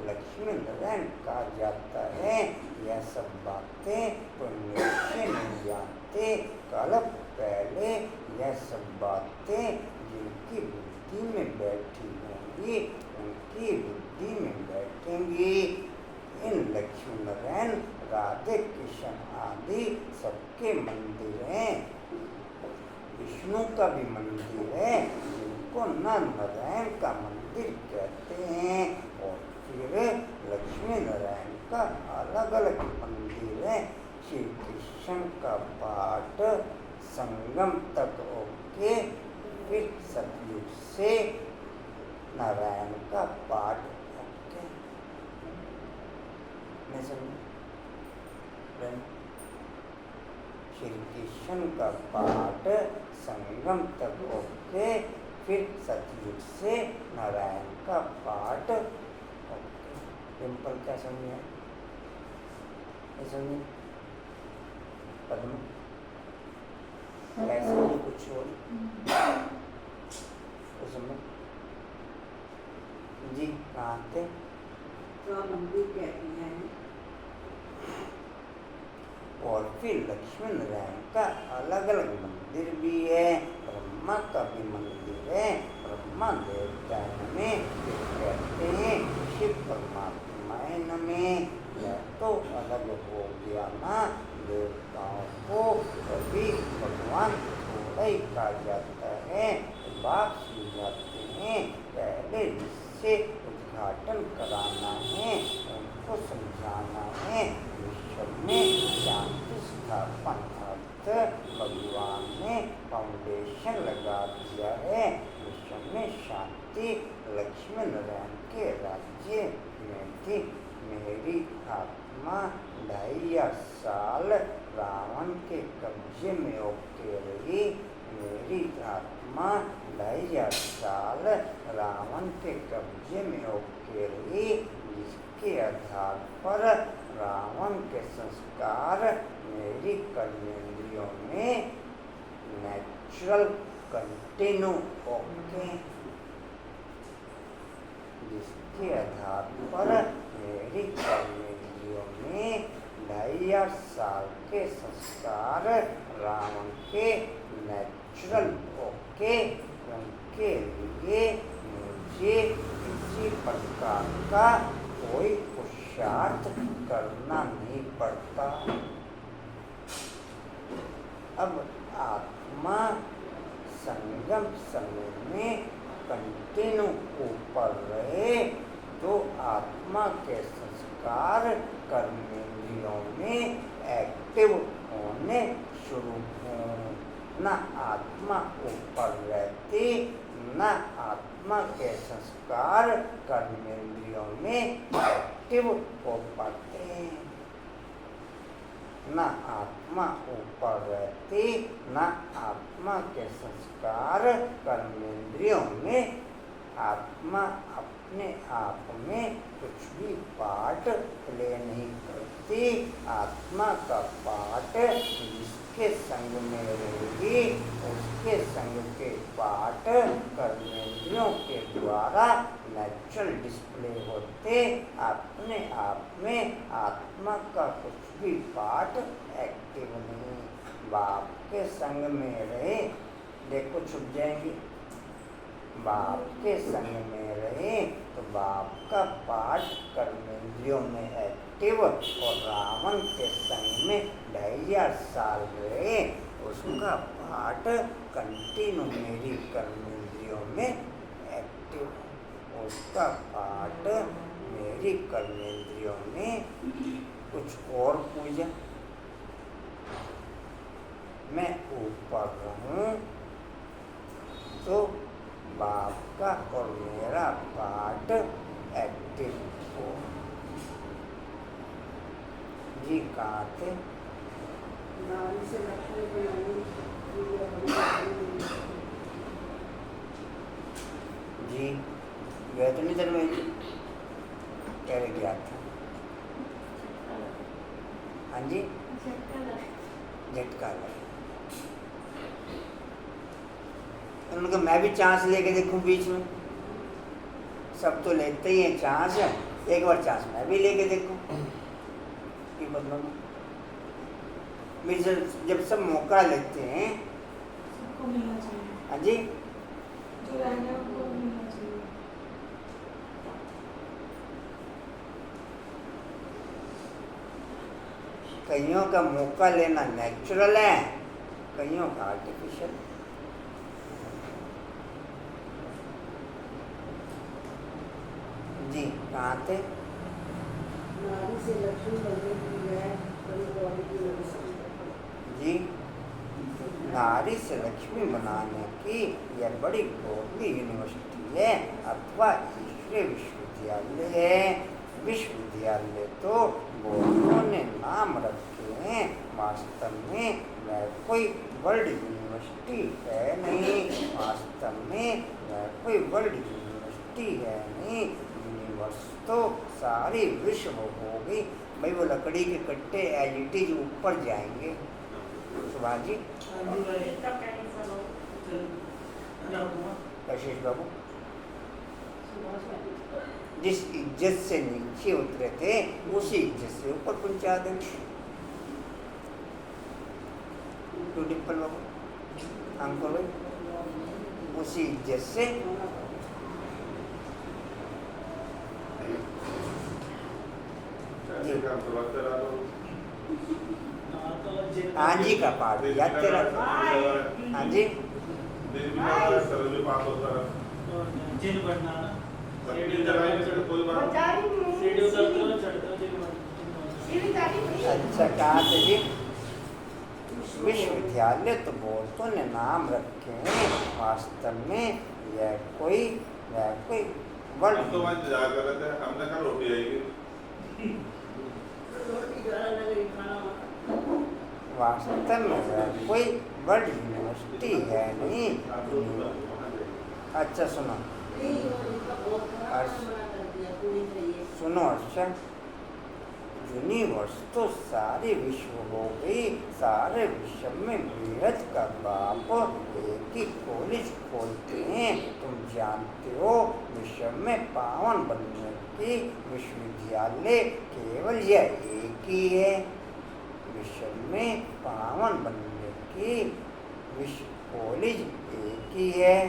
लक्ष्मी नारायण कहा जाता है। यह सब बातें तो निश्चय नहीं जानते। कल पहले यह सब बातें जिनकी बुद्धि में बैठी होंगी उनकी बुद्धि में बैठेंगी। इन लक्ष्मी नारायण राधे कृष्ण आदि सबके मंदिर हैं। विष्णु का भी मंदिर है जिनको नारायण का मंदिर कहते हैं, और फिर लक्ष्मी नारायण का अलग अलग मंदिर है। श्री कृष्ण का पाठ संगम तक होके फिर सतयुग से नारायण का पाठ होके नहीं समझे? श्री कृष्ण का पाठ संगम तक होके फिर सतयुग से नारायण का पाठ होके। सिंपल क्या समझे? समझे पद्म ऐसे ही कुछ और तो समझ जी कहाँ थे? तो मंदिर कहती हैं। और फिर लक्ष्मी नारायण का अलग अलग मंदिर भी है। ब्रह्मा का भी मंदिर है। ब्रह्मा देवता में कहते हैं शिव परमात्मा में। यह तो अलग हो गया ना, देवताओं को कभी भगवान थोड़ा ही कहा जाता है, बात सुन जाते हैं। पहले इससे उद्घाटन कराना है, उनको समझाना है। विश्व में शांति स्थापन अर्थ भगवान ने फाउंडेशन लगा दिया है। विश्व में शांति लक्ष्मी नारायण के राज्य में थी। मेरी आत्मा 2.5 साल रावण के कब्जे में होके रही। मेरी आत्मा 2.5 साल रावण के कब्जे में होके रही, जिसके आधार पर रावण के संस्कार मेरी कर्मेंद्रियों में नेचुरल कंटिन्यू होके, जिसके आधार पर मेरी कर्मेंद्रियों में 2.5 साल के संस्कार रावण के नेचुरल होके, उनके लिए मुझे किसी प्रकार का कोई पुरुषार्थ करना नहीं पड़ता। अब आत्मा संगम समय में कंटिन्यू ऊपर रहे तो आत्मा के संस्कार कर्मेंद्रियों में एक्टिव होने शुरू हों। न आत्मा ऊपर रहती, न आत्मा के संस्कार कर्मेंद्रियों में एक्टिव हो पाते। न आत्मा ऊपर रहती, न आत्मा के संस्कार कर्मेंद्रियों में। आत्मा अपने आप में कुछ भी पार्ट प्ले नहीं करती। आत्मा का पार्ट जिसके संग में रहेगी उसके संग के पार्ट कर्मेंद्रियों के द्वारा नेचुरल डिस्प्ले होते। अपने आप में आत्मा का कुछ भी पार्ट एक्टिव नहीं। बाप के संग में रहे, देखो छुप जाएंगे। बाप के संग में रहे तो बाप का पाठ कर्मेंद्रियों में एक्टिव, और रावण के संग में 2500 साल रहे, उसका पाठ कंटिन्यू मेरी कर्मेंद्रियों में एक्टिव, उसका पाठ मेरी कर्मेंद्रियों में। कुछ और पूजा, मैं ऊपर रहूं तो बाप का और मेरा पाठ एक्टिव हो। जी कहाँ थे? नारी से लक्ष्मी बनानी जी गए तो नहीं दर में जी, कह रहे गया था। हाँ जी, झटका लगा। उन्होंने कहा मैं भी चांस लेके देखूं बीच में, सब तो लेते ही हैं चांस, एक बार चांस मैं भी लेके देखूं कि बदलो। जब सब मौका लेते हैं, सबको मिलना चाहिए। हाँ जी, जो रहना है उनको मिलना चाहिए। कईयों का मौका लेना नेचुरल है, कईयों का आर्टिफिशियल। जी कहाँ थे? नारी से लक्ष्मी बनने की है बड़ी गौरी की नमस्कार। जी, नारी से लक्ष्मी बनाने की यह बड़ी गौरी यूनिवर्सिटी है अथवा ईश्वरीय विश्वविद्यालय है। विश्वविद्यालय तो बहुतों ने नाम रखे हैं, वास्तव में वह कोई वर्ल्ड यूनिवर्सिटी है नहीं, वास्तव में वह कोई वर्ल्ड यूनिवर्सिटी है नहीं। यूनिवर्स तो सारी विश्व होगी भाई, वो लकड़ी के कट्टे एलिटी जो ऊपर जाएंगे। सुभाष जी, कशिश बाबू, जिस इज्जत से नीचे उतरे थे उसी इज्जत से ऊपर पहुंचा दें। तो डिम्पल बाबू, अंकुर भाई, उसी इज्जत से हाँ जी का पाठ याद तेरा। हाँ जी, जिन बनना अच्छा कहाँ से जी? विश्वविद्यालय तो बहुतों ने नाम रखे हैं, वास्तव में यह कोई वर्ल्ड तो वहाँ इंतजार कर रहे थे, हमने कहा रोटी आएगी। वास्तव में यह कोई वर्ल्ड यूनिवर्सिटी है नहीं। अच्छा सुनो, सुनो अच्छा, यूनिवर्स तो सारे विश्व हो गई, सारे विश्व में बृहद का बाप एक ही कॉलेज खोलते हैं। तुम जानते हो विश्व में पावन बनने की विश्वविद्यालय केवल यह एक ही है। विश्व में पावन बनने की विश्व कॉलेज एक ही है।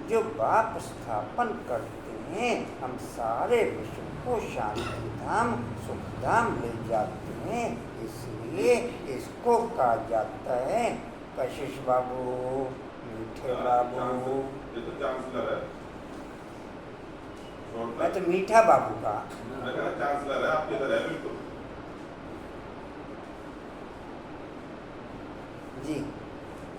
जो बाप स्थापन करते हैं, हम सारे विश्व को शांति धाम सुख धाम ले जाते हैं, इसलिए इसको कहा जाता है कशिश बाबू, मीठे बाबू। ये तो चांसलर है। मैं तो मीठा बाबू का। मैं कहा चांसलर है, आपके इधर है बिल्कुल। जी,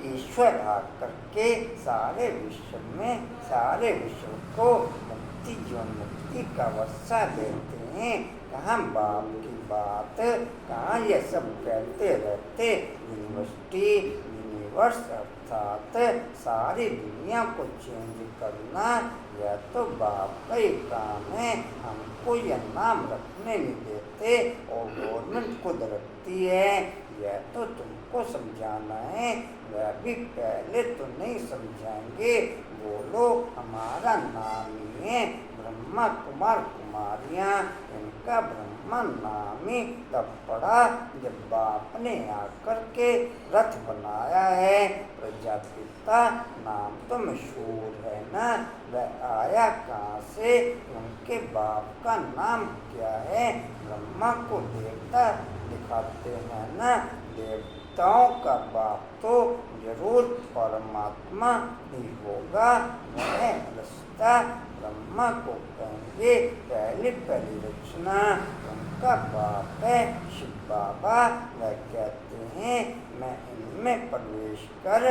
ईश्वर आकर के सारे विश्व में सारे विश्व को मुक्ति जीवन मुक्ति का वर्षा देते हैं। कहाँ बाप की बात, कहाँ ये सब कहते रहते। यूनिवर्सिटी यूनिवर्स अर्थात सारी दुनिया को चेंज करना, यह तो बाप का ही काम है। हमको यह नाम रखने नहीं देते और गवर्नमेंट खुद रखती है। यह तो तुमको समझाना है, वह भी पहले तो नहीं समझाएंगे। बोलो हमारा नाम ही है ब्रह्मा कुमार कुमार कुमारियाँ, इनका ब्रह्मा नामी तब पड़ा जब बाप ने आकर के रथ बनाया है। प्रजापिता नाम तो मशहूर है ना, वह आया कहाँ से? उनके बाप का नाम क्या है? ब्रह्मा को देवता दिखाते हैं ना, देवताओं का बाप तो जरूर परमात्मा ही होगा। वह रचता ब्रह्मा को कहेंगे पहली पहली रचना उनका बाप है शिव बाबा। वह कहते हैं मैं इनमें प्रवेश कर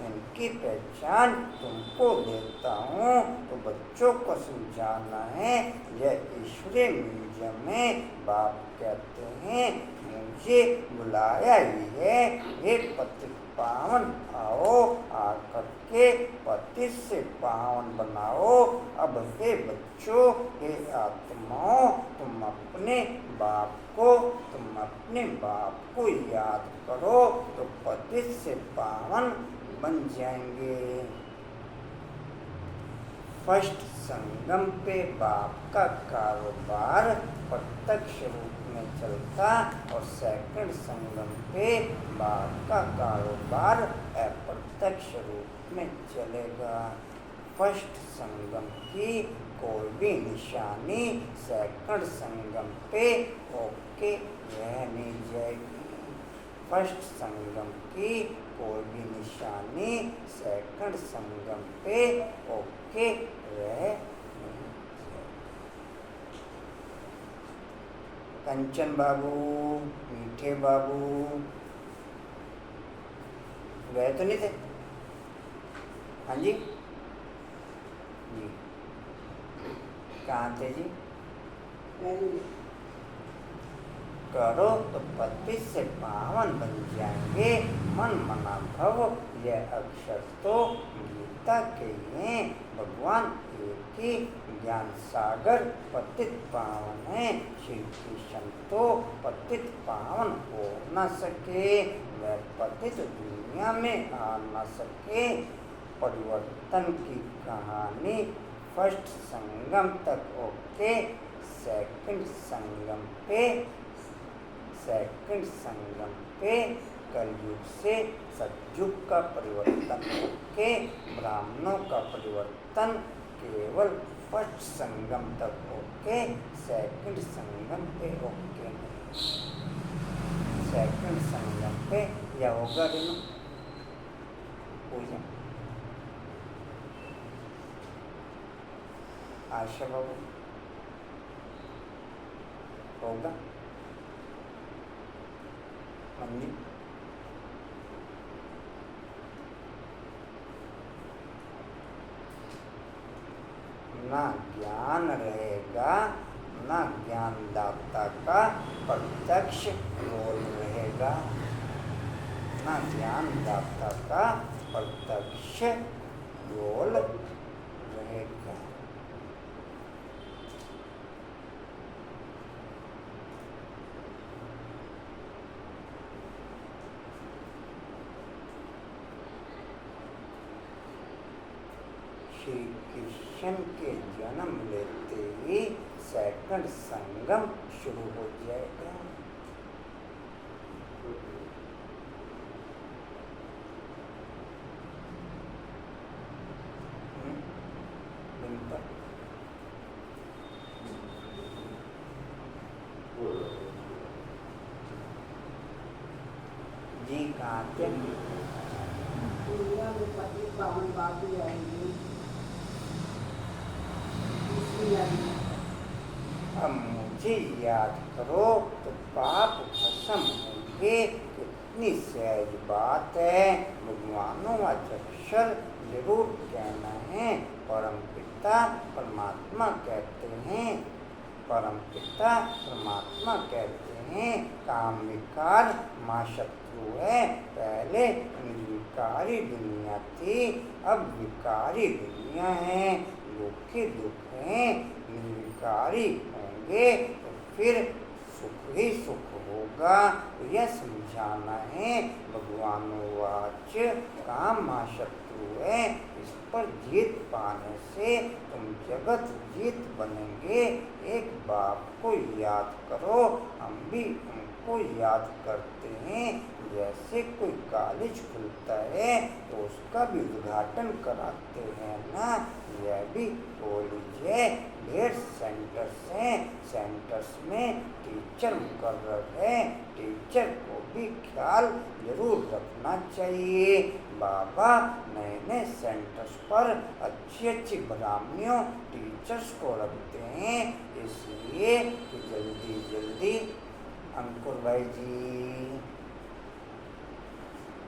इनकी पहचान तुमको देता हूँ। तो बच्चों को समझाना है। यह ईश्वरीय म्यूजियम में बाप कहते हैं मुझे बुलाया ही है, ये पतित पावन आओ, आकर के पति से पावन बनाओ। अब हे बच्चों, हे आत्माओं, तुम अपने बाप को याद करो तो पति से पावन बन जाएंगे। फर्स्ट संगम पे बाप का कारोबार प्रत्यक्ष रूप में चलता और सेकंड संगम पे बाप का कारोबार अप्रत्यक्ष रूप में चलेगा। फर्स्ट संगम की कोई भी निशानी सेकंड संगम पे ओके रह नहीं जाएगी। फर्स्ट संगम की कोई भी निशानी सेकंड संगम पे ओके रह नहीं जाएगी। कंचन बाबू, मीठे बाबू गए तो नहीं थे? हाँ जी जी, कहाँ थे जी? करो तो पति से पावन बन जाएंगे, मन मना भव। यह अक्षर तो गीता के हैं। भगवान एक ही ज्ञान सागर पतित पावन है। श्री कृष्ण तो पतित पावन हो न सके, वह पतित दुनिया में आ न सके। परिवर्तन की कहानी फर्स्ट संगम तक ओके, सेकंड संगम पे कलयुग से सतयुग का परिवर्तन ओके। ब्राह्मणों का परिवर्तन केवल फर्स्ट संगम तक ओके, सेकंड संगम पे ओके नहीं। सेकंड संगम पे या होगा रेनू पूजा आशा बाबू होगा मम्मी ना ज्ञान रहेगा, ना ज्ञानदाता का प्रत्यक्ष रोल रहेगा। ना ज्ञानदाता का प्रत्यक्ष रोल रहेगा। श्री कृष्ण के जन्म लेते ही सेकंड संगम शुरू हो जाएगा। जी कहाँ थे? दुनिया में पति पावन बाबू आएंगे। अब मुझे याद करो तो पाप खत्म होंगे। कितनी सहज बात है। भगवानों अक्षर जरूर कहना है। परम पिता परमात्मा कहते हैं। परम पिता परमात्मा कहते हैं काम विकार माँ शत्रु है। पहले निर्विकारी दुनिया थी, अब विकारी दुनिया है। दुख ही दुख हैं, निर्विकारी होंगे तो फिर सुख ही सुख होगा यह समझाना है। भगवानुवाच काम शत्रु है, इस पर जीत पाने से तुम जगत जीत बनेंगे। एक बाप को याद करो, हम भी उनको याद करते हैं। जैसे कोई कॉलेज खुलता है तो उसका भी उद्घाटन कराते हैं ना, यह भी कॉलेज है। ढेर सेंटर्स हैं, सेंटर्स में टीचर मुकर्रर है, टीचर को भी ख्याल जरूर रखना चाहिए। बाबा नए नए सेंटर्स पर अच्छी अच्छी ब्राह्मणियों टीचर्स को रखते हैं, इसलिए कि जल्दी जल्दी अंकुर भाई जी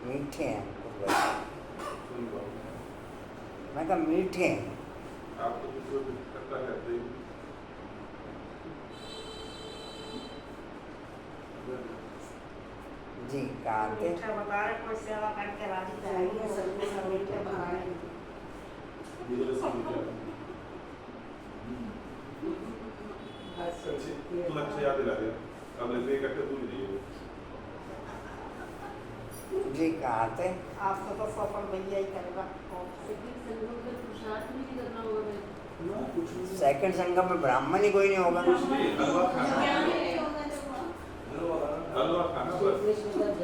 मीठे हैं। अंकुर भाई मैं कहा मीठे हैं। आप तो किसी को करता रहते ही। जी कहाँ थे? मीठा बता रहे, कोई सेवा करके राजी कराएंगे, सबके सब मीठे बनाएंगे। तू अच्छे याद दिला दिया। अब लेते इकट्ठे तू ही दिए। जी कहाँ थे? आपको तो सफल भैया ही करेगा। सेकंड संगम में ब्राह्मण ही कोई नहीं होगा। कुछ नहीं, हलवा खाना। हलवा खाना बस।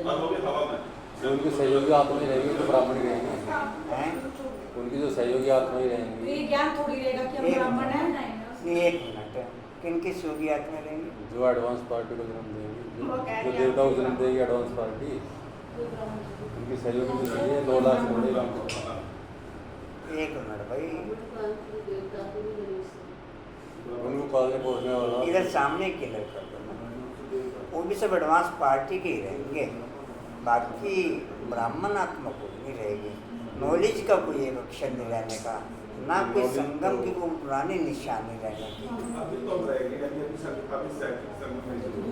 और वो भी हवा में। जो उनके सहयोगी आत्मा ही रहेंगे तो ब्राह्मण ही रहेंगे। हैं? उनकी जो सहयोगी आत्मा ही रहेंगे। ये ज्ञान थोड़ी रहेगा कि हम ब्राह्मण हैं। एक मिनट, किनकी सूगियात में रहेंगे? जो एडवांस पार्टी को जन्म देंगी, वो कह जो रही देवता को है। जन्म देगी एडवांस पार्टी, उनकी सहयोगी जो चाहिए 9 लाख से बढ़ेगा। एक मिनट भाई, उनको पालने पोसने वाला इधर सामने क्लियर कर दो। वो भी सब एडवांस पार्टी के ही रहेंगे, बाकी ब्राह्मण आत्मा कोई नहीं रहेगी। नॉलेज का कोई एक अक्षर नहीं रहने का, ना कोई संगम की कोई पुरानी निशानी रहने की। अभी तो हम रहेंगे, यानी अभी संगम में जरूर।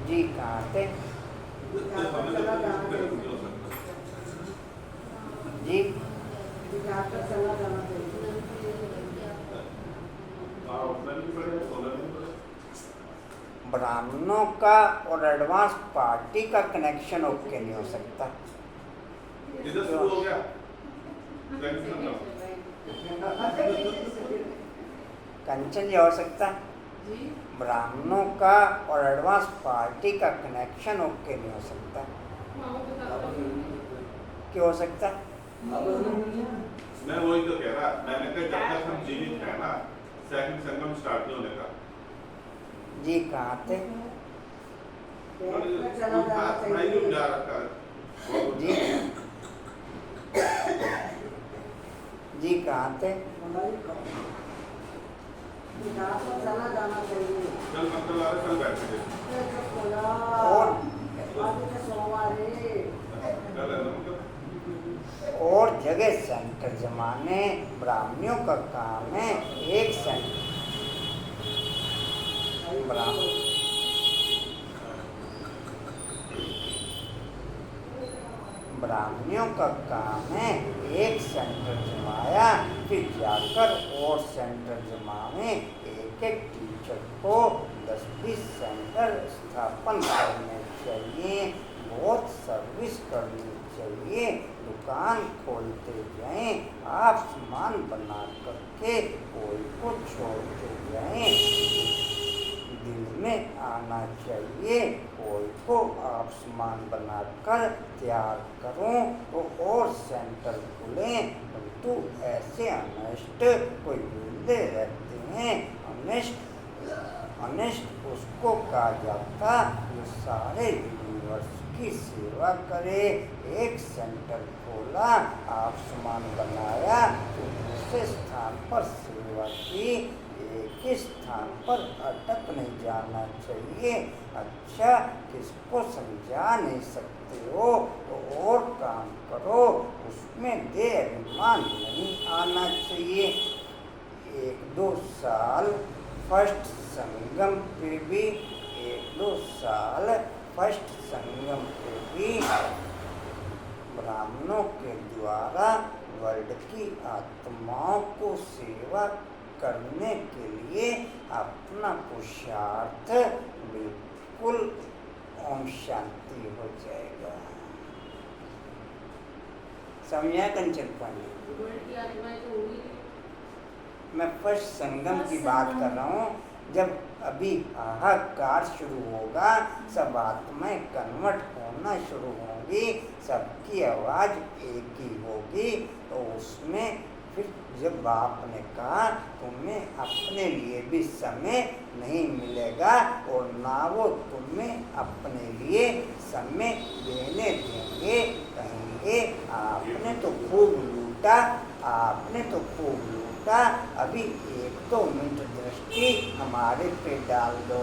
जी कहाँ थे? जी ब्राह्मणों का और एडवांस पार्टी का कनेक्शन ओके नहीं हो सकता। इधर शुरू हो गया। कंचन जी हो सकता, ब्राह्मणों का और एडवांस पार्टी का कनेक्शन ओके नहीं हो सकता। क्यों हो सकता? मैं वही तो कह रहा, मैंने कहा जब तक हम जीवित हैं ना, सेकंड संगम स्टार्ट नहीं होने का। जी कहाँ थे? जा रखा है। जी जी कहाँ थे? कल मतलब आ रहे, कल बैठे और जगह सेंटर जमाने ब्राह्मणों का काम है। एक सेंटर ब्राह्मणों का काम है एक सेंटर जमाया, फिर जाकर और सेंटर जमावे। एक एक टीचर को 10-20 सेंटर स्थापन करने चाहिए, बहुत सर्विस करनी चाहिए। दुकान खोलते जाएं, आप सामान बना करके कोई को छोड़ते जाएं। दिल में आना चाहिए, कोई को आप सामान बनाकर तैयार करो तो और सेंटर खुलें। परंतु ऐसे अनिष्ट कोई मिलते रहते हैं। अनिष्ट उसको कहा जाता जो सारे यूनिवर्स की सेवा करे। एक सेंटर खोला, आप सामान बनाया, तो दूसरे स्थान पर सेवा की। एक ही स्थान पर अटक नहीं जाना चाहिए। अच्छा, किसको समझा नहीं सकते हो तो और काम करो, उसमें देह अभिमान नहीं आना चाहिए। 1-2 साल फर्स्ट संगम पे भी 1-2 साल फर्स्ट संगम पे भी ब्राह्मणों के द्वारा वर्ल्ड की आत्माओं को सेवा करने के लिए अपना पुरुषार्थ बिल्कुल ओम शांति हो जाएगा। समझा कंचन पानी? मैं फर्स्ट संगम की बात कर रहा हूँ। जब अभी हाहाकार शुरू होगा, सब आत्माएं कन्वर्ट होना शुरू होंगी, सबकी आवाज़ एक ही होगी। तो उसमें फिर जब आपने कहा तुम्हें अपने लिए भी समय नहीं मिलेगा और ना वो तुम्हें अपने लिए समय देने देंगे, कहेंगे आपने तो खूब लूटा, आपने तो खूब लूटा, अभी 1-2 मिनट दृष्टि हमारे पे डाल दो।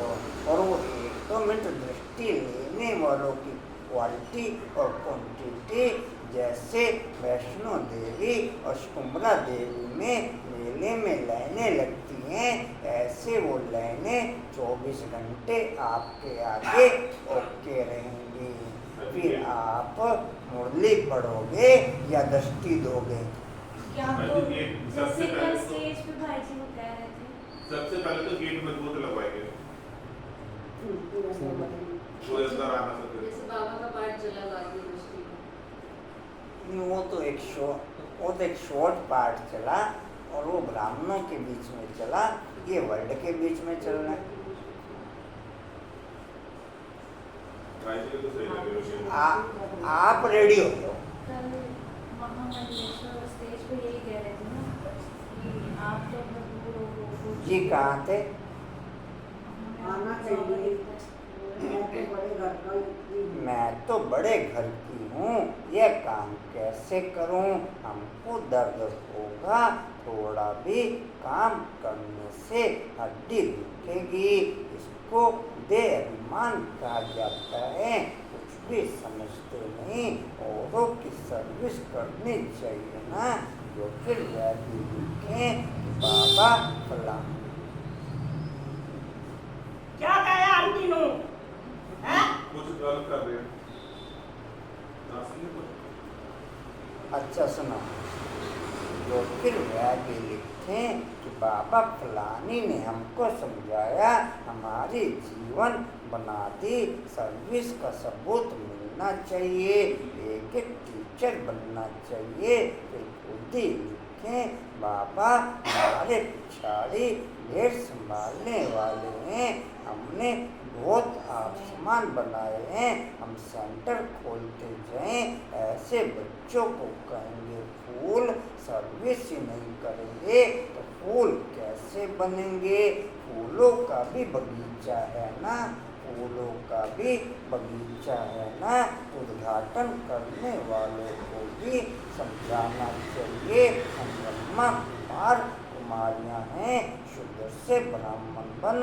और वो 1-2 मिनट दृष्टि लेने वालों की क्वालिटी और क्वांटिटी जैसे वैष्णो देवी और सुकुम्बरा देवी में मेले में लाइनें लगती हैं, ऐसे वो लाइनें 24 घंटे आपके आगे ओके रहेंगी। फिर आप मुरली पढ़ोगे या दृष्टि दोगे? क्या तो जैसे कल स्टेज पे भाई जी वो कह रहे थे, सबसे पहले तो गेट मजबूत लगवाएंगे, कोई अंदर आ ना सके। जैसे बाबा का पाठ चला बाकी दृष्टि में। वो तो एक शॉर्ट पार्ट चला और वो ब्राह्मणों के बीच में चला, ये वर्ल्ड के बीच में चलना है। तो सही लगे। आप रेडी हो जाओ। कल महामंडलेश्वर स्टेज पे यही कह रहे थे ना कि आप जब वो जी कहाँ थे? आना चाहिए। मैं तो बड़े घर की हूँ, यह काम कैसे करूँ? हमको दर्द होगा, थोड़ा भी काम करने से हड्डी दुखेगी, इसको देहाभिमान कहा जाता है। कुछ भी समझते नहीं, औरों की सर्विस करनी चाहिए ना, जो फिर व्याधि दिखे बाबा फला। क्या कहा आंटी नु? कुछ गलत कर रहे हैं ना, सुनिए कुछ। अच्छा सुनो, जो फिर व्याधि लिखे कि बाबा फलानी ने हमको समझाया, हमारी जीवन बना दी, सर्विस का सबूत मिलना चाहिए, एक टीचर बनना चाहिए। फिर खुद ही लिखें बाबा हमारे पिछाड़ी ढेर संभालने वाले हैं, हमने बहुत आसमान बनाए हैं, हम सेंटर खोलते जाएं। ऐसे बच्चों को कहेंगे फूल, सर्विस ही नहीं करेंगे तो फूल कैसे बनेंगे? फूलों का भी बगीचा है ना, फूलों का भी बगीचा है ना, उद्घाटन करने वालों को भी समझाना चाहिए। हम ब्रह्मा कुमार कुमारियाँ हैं, शुद्ध से ब्राह्मण बन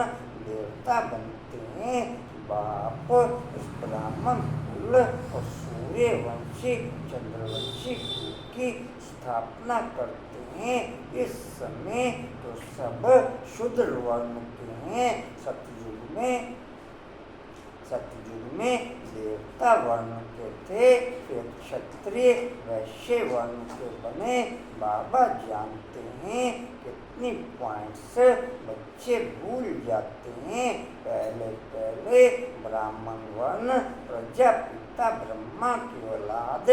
देवता बनते हैं। बाप इस ब्राह्मण कुल और सूर्यवंशी चंद्रवंशी कुल की स्थापना करते हैं। इस समय तो सब शूद्र वर्ण के हैं। सतयुग में देवता वर्ण के थे, फिर क्षत्रिय वैश्य वर्ण के बने। बाबा जानते हैं कितनी पॉइंट्स बच्चे भूल जाते हैं। पहले ब्राह्मण वर्ण प्रजापिता ब्रह्मा की औलाद,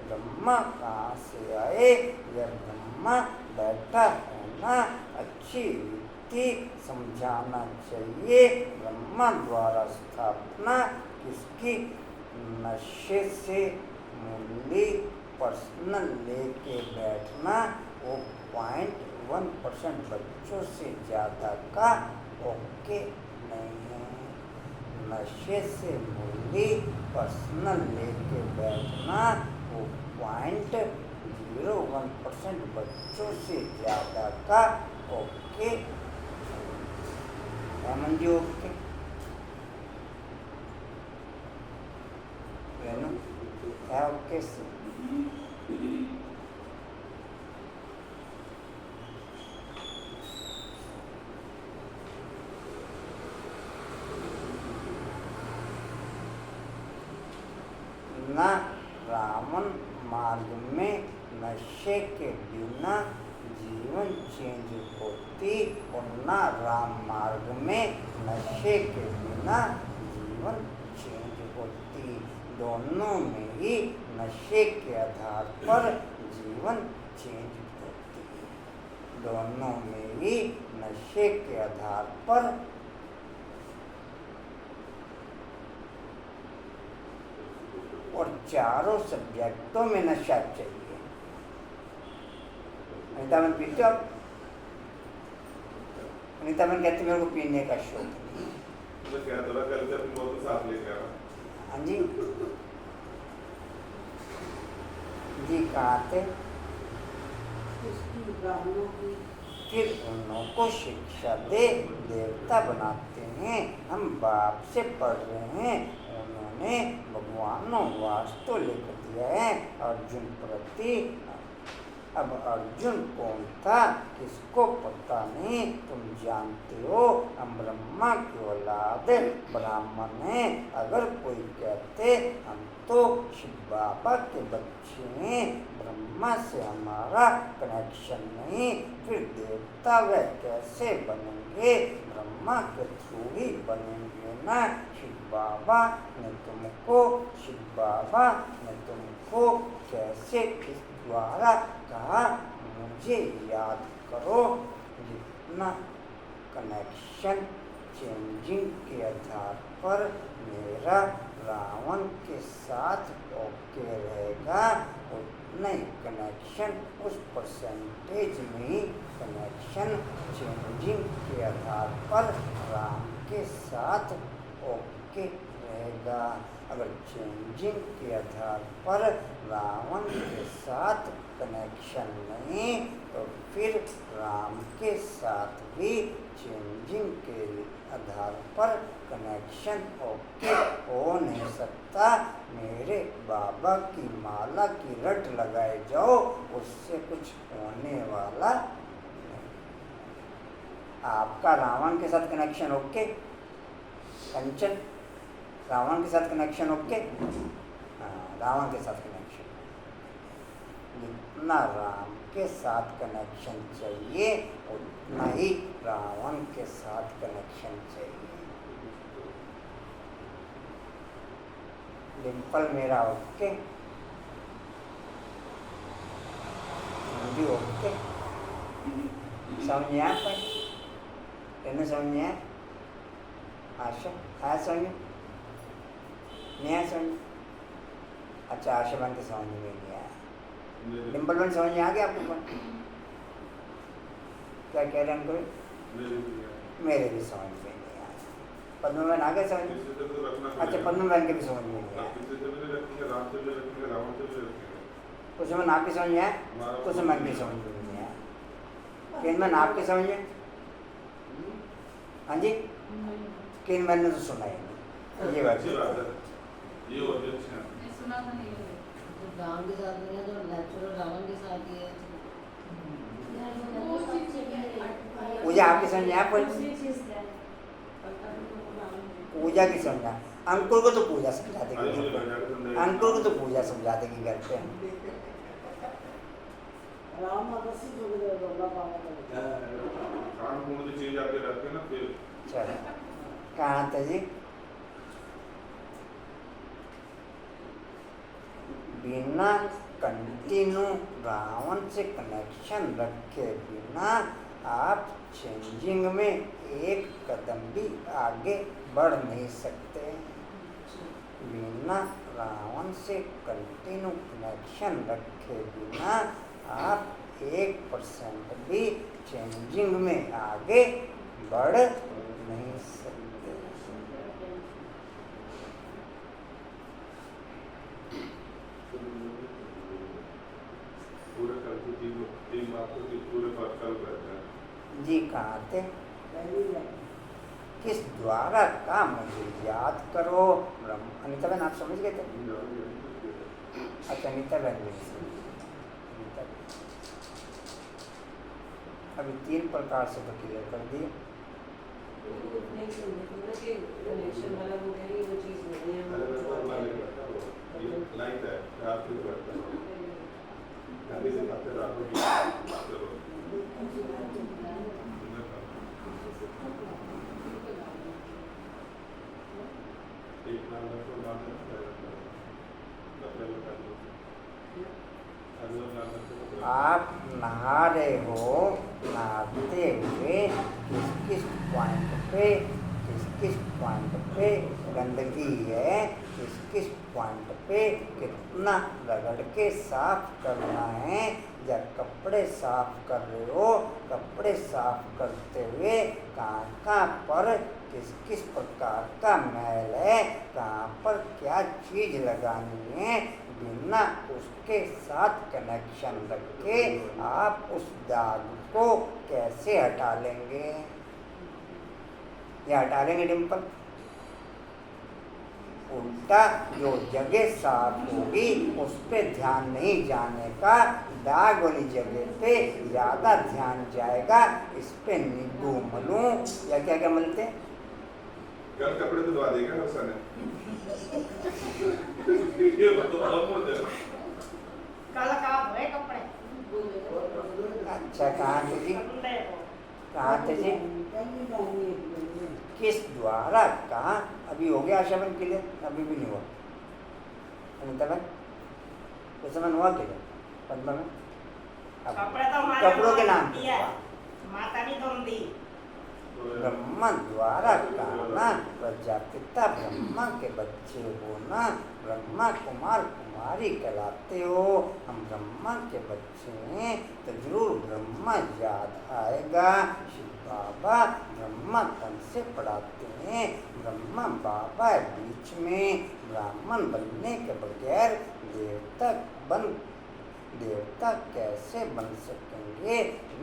ब्रह्मा कहाँ से आए? यह ब्रह्मा बैठा है ना, अच्छी रीति समझाना चाहिए। ब्रह्मा द्वारा स्थापना किसकी? नशे से मूल्य पर्सनल लेके बैठना, वो 0.1% बच्चों से ज़्यादा का ओके नहीं है। नशे से मूल्य पर्सनल लेके बैठना, वो 0.01% बच्चों से ज़्यादा का ओके है। मंजी ओके है? ओके से न रावण मार्ग में नशे के बिना जीवन चेंज होती और ना राम मार्ग में नशे के बिना जीवन चेंज होती। दोनों में ही नशे के आधार पर जीवन चेंज होती। दोनों में ही नशे के आधार पर और चारों सब्जेक्टों में नशा चाहिए। अनिता बहन पीते हो? अनिता बहन कहती मेरे को पीने का शौक नहीं। तो क्या थोड़ा कल से अपनी बोतल साथ लेके आना। हाँ जी जी कहाँ थे? उसकी ब्राह्मणों की फिर उन्हों को शिक्षा दे देवता बनाते हैं। हम बाप से पढ़ रहे हैं, उन्होंने भगवानों वास्तु लिख दिया है अर्जुन प्रति। अब अर्जुन कौन था किसको पता नहीं, तुम जानते हो हम ब्रह्मा की औलाद ब्राह्मण हैं। अगर कोई कहते हम तो शिव बाबा के बच्चे हैं, ब्रह्मा से हमारा कनेक्शन नहीं, फिर देवता वे कैसे बनेंगे? ब्रह्मा के थ्रू ही बनेंगे ना। शिव बाबा ने तुमको कैसे किस द्वारा कहा मुझे याद करो? जितना कनेक्शन चेंजिंग के आधार पर मेरा रावण के साथ ओके रहेगा, उतना ही कनेक्शन उस परसेंटेज में ही कनेक्शन चेंजिंग के आधार पर राम के साथ ओके रहेगा। अगर चेंजिंग के आधार पर रावण के साथ कनेक्शन नहीं तो फिर राम के साथ भी चेंजिंग के आधार पर कनेक्शन ओके हो नहीं सकता। मेरे बाबा की माला की रट लगाए जाओ, उससे कुछ होने वाला नहीं। आपका रावण के साथ कनेक्शन ओके? कंचन रावण के साथ कनेक्शन ओके? हाँ, रावण के साथ कनेक्शन। जितना राम के साथ कनेक्शन चाहिए उतना ही रावण के साथ कनेक्शन चाहिए। डिम्पल मेरा ओके? हिंदी ओके? समझ आया? पर समझ आया? आशा आया समझ? नहीं आया समझ? अच्छा आशा बन के समझ में नहीं आया। डिम्पल बन समझ में आ गया आपको? क्या कह रहे हैं अंकुर? मेरे भी समझ में नहीं आया। पद्म बहन आ गया समझ में? अच्छा पद्म बहन के भी समझ में नहीं आया। कुछ मन आपकी समझ में आया, कुछ मन की समझ में नहीं आया। किन मन आपकी समझ में? हाँ जी किन मन ने तो सुना ही नहीं। ये बात ये और भी अच्छा है। सुना था नहीं है। तो राम के साथ नहीं है तो नेचुरल रावण के साथ ही है। पूजा आपकी समझ में आया? दूसरी चीज क्या है? पूजा की समझा। अंकुर को तो पूजा समझा देगी, अंकुर को तो पूजा समझा देगी घर पे। राम अवश्य जो भी बोला पावा काम को मुझे चेंज आते रहते हैं ना फिर। चलो कहाँ थे जी? बिना कंटिन्यू रावण से कनेक्शन रखे बिना आप चेंजिंग में एक कदम भी आगे बढ़ नहीं सकते। बिना रावण से कंटिन्यू कनेक्शन रखे बिना आप 1% भी चेंजिंग में आगे बढ़ नहीं सकते। पूरे कल की तीन बात तो पूरे पर कल रहते हैं। जी कहाँ थे? किस द्वारा का मुझे याद करो? अनिता बहन आप समझ गए थे? अच्छा अनिता बहन भी अभी 3 प्रकार से तो क्लियर कर दिए। नहीं समझते ना कि कनेक्शन वाला वो है वो चीज़ नहीं है। लाइट है रात को करता है। अभी से बातें रात को एक नाम रखो, नाम रखो, कपड़े लो कर लो, अगला नाम रखो। आप नहा रहे हो, नहाते हुए किस किस पॉइंट पे गंदगी है, किस पॉइंट पे कितना रगड़ के साफ करना है, या कपड़े साफ कर रहे हो, कपड़े साफ करते हुए कहाँ पर किस प्रकार का मैल है, कहाँ पर क्या चीज़ लगानी है, बिना उसके साथ कनेक्शन रखे आप उस दाग को कैसे हटा लेंगे? या हटा लेंगे डिम्पल? उल्टा जो जगह साफ होगी उस पे ध्यान नहीं जाने का, दाग वाली जगह पे ज़्यादा ध्यान जाएगा। इस पे नींबू मलूं या क्या क्या मलते हैं? कल कपड़े तो धुआ देगा ना उसने। ये बताओ आप बोल दे। कल का धोए कपड़े। अच्छा कहाँ थे जी? कहाँ थे जी? किस द्वारा? कहाँ? अभी हो गया आशाबन के लिए? अभी भी नहीं हुआ। अनिता में कुछ समय हुआ क्या पद्मा में? कपड़े तो हमारे कपड़ों के नाम दिया माता ने धोम दी। ब्रह्मा द्वारा कहना, प्रजापिता ब्रह्मा के बच्चे हो ना, ब्रह्मा कुमार कुमारी कहलाते हो। हम ब्रह्मा के बच्चे हैं तो जरूर ब्रह्मा याद आएगा। शिव बाबा ब्रह्मा तन से पढ़ाते हैं, ब्रह्मा बाबा बीच में। ब्राह्मण बनने के बगैर देवता कैसे बन सकेंगे?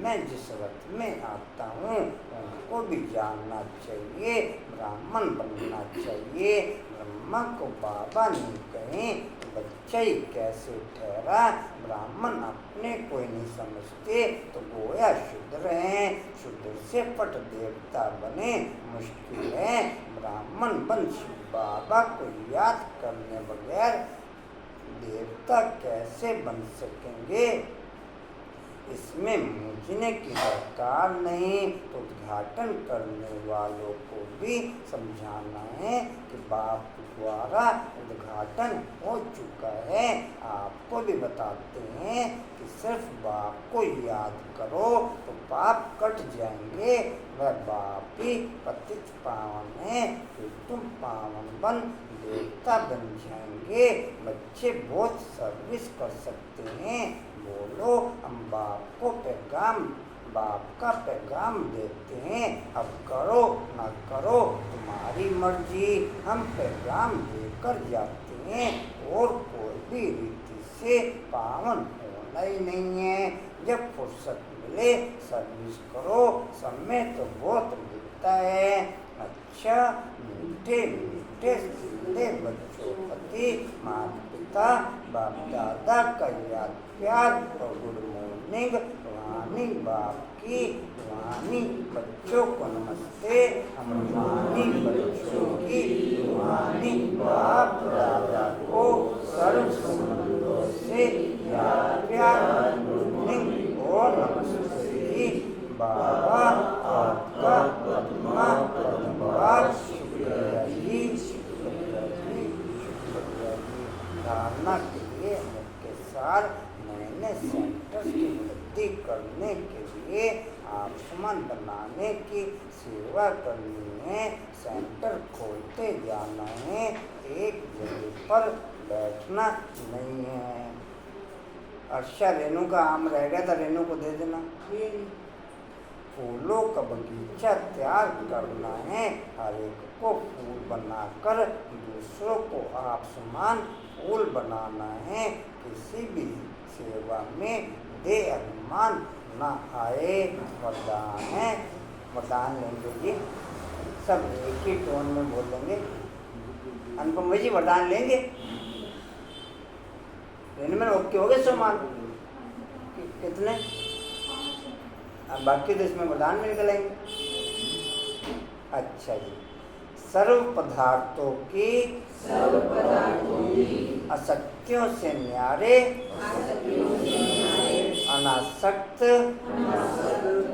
मैं जिस रथ में आता हूँ उनको भी जानना चाहिए, ब्राह्मण बनना चाहिए। ब्रह्मा को बाबा नहीं कहें, बच्चा ही कैसे ठहरा? ब्राह्मण अपने को ही नहीं समझते तो गोया शूद्र हैं, शूद्र से पट देवता बने मुश्किल है। ब्राह्मण बन शिव बाबा को याद करने बगैर देवता कैसे बन सकेंगे? इसमें मूझने की दरकार नहीं, तो उद्घाटन करने वालों को भी समझाना है कि बाप द्वारा उद्घाटन हो चुका है। आपको भी बताते हैं कि सिर्फ बाप को याद करो तो पाप कट जाएंगे। वह बाप ही पतित पावन है, फिर तुम पावन बन देवता बन जाएंगे। बच्चे बहुत सर्विस कर सकते हैं। बोलो हम बाप का पैगाम देते हैं, अब करो ना करो तुम्हारी मर्जी। हम पैगाम देकर जाते हैं और कोई भी रीति से पावन होना ही नहीं है। जब फुर्सत मिले सर्विस करो, समय तो बहुत मिलता है। अच्छा मीठे मीठे सीधे बच्चों प्रति माता पिता बाप दादा का याद प्यार और गुड मॉर्निंग। रूहानी बाप की, रूहानी बच्चों को नमस्ते। हम रूहानी बच्चों की, रूहानी बाप दादा को सर्व संबंधों से याद प्यार मॉर्निंग और नमस्ते। बाबा आपका पद्मा पद्मवार शुक्रिया जी, शुक्रिया जी, शुक्रिया जी। धारणा के लिए मुख्य सार, मैंने सेंटर की वृद्धि करने के लिए आयुष्मान बनाने की सेवा करनी है। सेंटर खोलते जाना है, एक जगह पर बैठना नहीं है। अर्षा रेनू का आम रह गया था, रेनू को दे देना। फूलों का बगीचा तैयार करना है, हर एक को फूल बनाकर दूसरों को आप समान फूल बनाना है। किसी भी सेवा में दे अभिमान न आए। वरदान है, वरदान लेंगे जी, सब एक ही टोन में बोलेंगे। अनुपम भाई जी वरदान लेंगे? लेने में ओके हो गए समान कितने? अब बाकी तो इसमें वरदान में निकलेंगे। अच्छा जी, सर्व पदार्थों की असत्यों से न्यारे अनासक्त